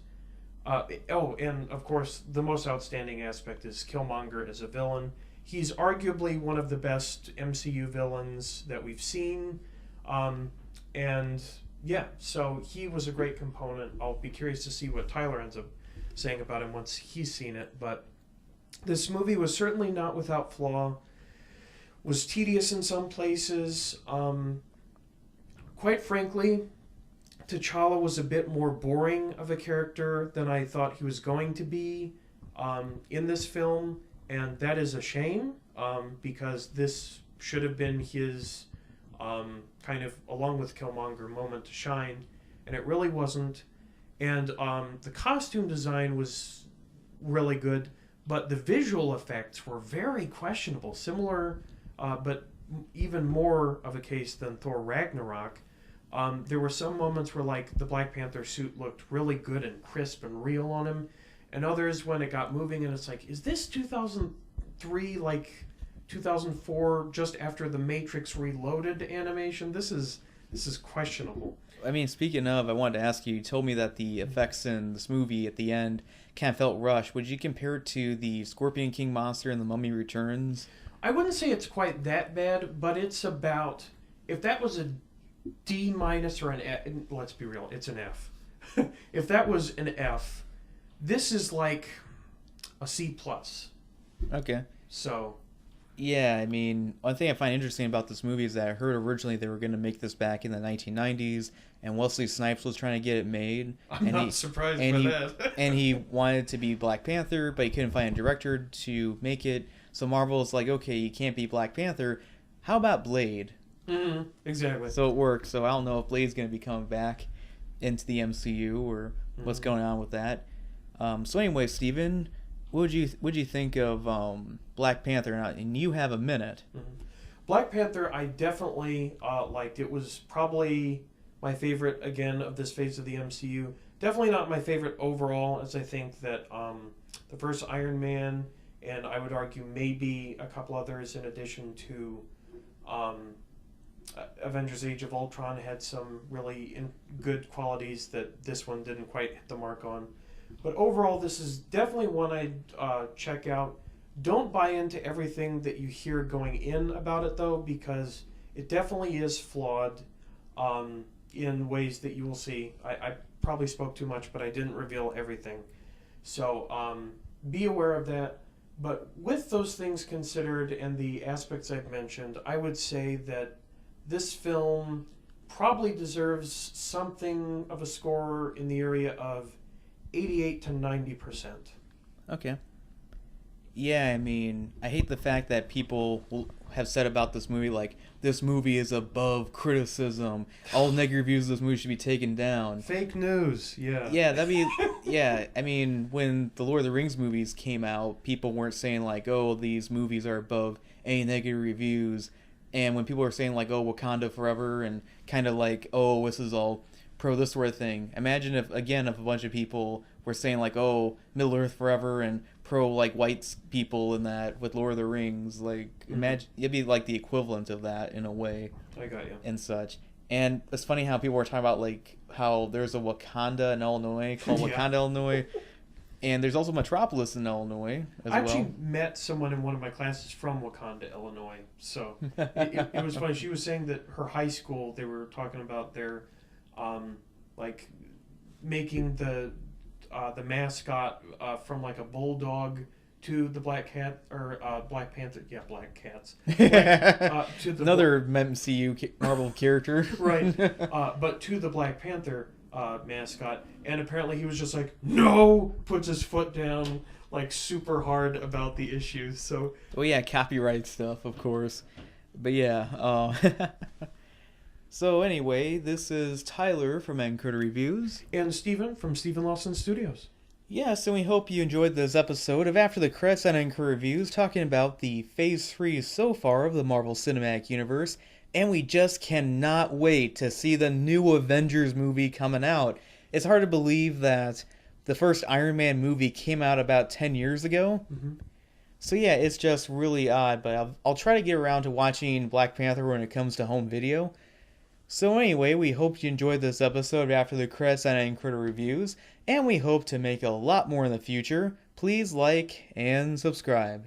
Speaker 2: and of course the most outstanding aspect is Killmonger as a villain. He's arguably one of the best MCU villains that we've seen, and yeah, so he was a great component. I'll be curious to see what Tyler ends up saying about him once he's seen it. But this movie was certainly not without flaw, was tedious in some places. Quite frankly, T'Challa was a bit more boring of a character than I thought he was going to be in this film, and that is a shame, because this should have been his kind of, along with Killmonger, moment to shine, and it really wasn't. And the costume design was really good, but the visual effects were very questionable, similar, but even more of a case than Thor Ragnarok. There were some moments where, like, the Black Panther suit looked really good and crisp and real on him, and others when it got moving, and it's like, is this 2003, like 2004, just after the Matrix Reloaded animation? This is questionable.
Speaker 1: I mean, speaking of, I wanted to ask you, you told me that the effects in this movie at the end kind of felt rushed. Would you compare it to the Scorpion King monster in The Mummy Returns?
Speaker 2: I wouldn't say it's quite that bad, but it's about, if that was a D minus or an F, let's be real, it's an F. If that was an F, this is like a C plus.
Speaker 1: Okay.
Speaker 2: So,
Speaker 1: yeah, I mean, one thing I find interesting about this movie is that I heard originally they were going to make this back in the 1990s, and Wesley Snipes was trying to get it made.
Speaker 2: I'm not surprised by that.
Speaker 1: And he wanted to be Black Panther, but he couldn't find a director to make it. So Marvel's like, okay, you can't be Black Panther. How about Blade?
Speaker 2: Mm-hmm. Exactly.
Speaker 1: So it worked. So I don't know if Blade's going to be coming back into the MCU or what's going on with that. So anyway, Steven, what would you think of Black Panther? And you have a minute.
Speaker 2: Mm-hmm. Black Panther, I definitely liked. It was probably my favorite, again, of this phase of the MCU. Definitely not my favorite overall, as I think that the first Iron Man, and I would argue maybe a couple others in addition to Avengers Age of Ultron, had some really good qualities that this one didn't quite hit the mark on. But overall, this is definitely one I'd check out. Don't buy into everything that you hear going in about it, though, because it definitely is flawed in ways that you will see. I probably spoke too much, but I didn't reveal everything. So be aware of that. But with those things considered and the aspects I've mentioned, I would say that this film probably deserves something of a score in the area of 88 to 90%.
Speaker 1: Okay. Yeah, I mean, I hate the fact that people have said about this movie, like, this movie is above criticism. All negative reviews of this movie should be taken down.
Speaker 2: Fake news, yeah.
Speaker 1: Yeah, that'd be, yeah, I mean, when the Lord of the Rings movies came out, people weren't saying, like, oh, these movies are above any negative reviews. And when people were saying, like, oh, Wakanda forever, and kind of like, oh, this is all pro this sort of thing. Imagine if a bunch of people were saying, like, oh, Middle Earth forever, and pro, like, white people and that with Lord of the Rings. Like, imagine, it'd be like the equivalent of that in a way.
Speaker 2: I got you.
Speaker 1: And such. And it's funny how people were talking about, like, how there's a Wakanda in Illinois called Wakanda, Illinois. And there's also Metropolis in Illinois as well.
Speaker 2: I actually met someone in one of my classes from Wakanda, Illinois. So it was funny. She was saying that her high school, they were talking about their, like, making the mascot from, like, a bulldog to the Black Cat or Black Panther. Yeah, Black Cats. To the
Speaker 1: Another MCU Marvel character.
Speaker 2: right, but to the Black Panther mascot, and apparently he was just like, no, puts his foot down like super hard about the issues. So
Speaker 1: Well, yeah, copyright stuff, of course. But yeah. So anyway, this is Tyler from Encoder Reviews.
Speaker 2: and Steven from Steven Lawson Studios.
Speaker 1: Yes, and we hope you enjoyed this episode of After the Credits on Encoder Reviews, talking about the Phase 3 so far of the Marvel Cinematic Universe, and we just cannot wait to see the new Avengers movie coming out. It's hard to believe that the first Iron Man movie came out about 10 years ago.
Speaker 2: Mm-hmm.
Speaker 1: So yeah, it's just really odd, but I'll try to get around to watching Black Panther when it comes to home video. So anyway, we hope you enjoyed this episode of After the Credits on Encoder Reviews, and we hope to make a lot more in the future. Please like and subscribe.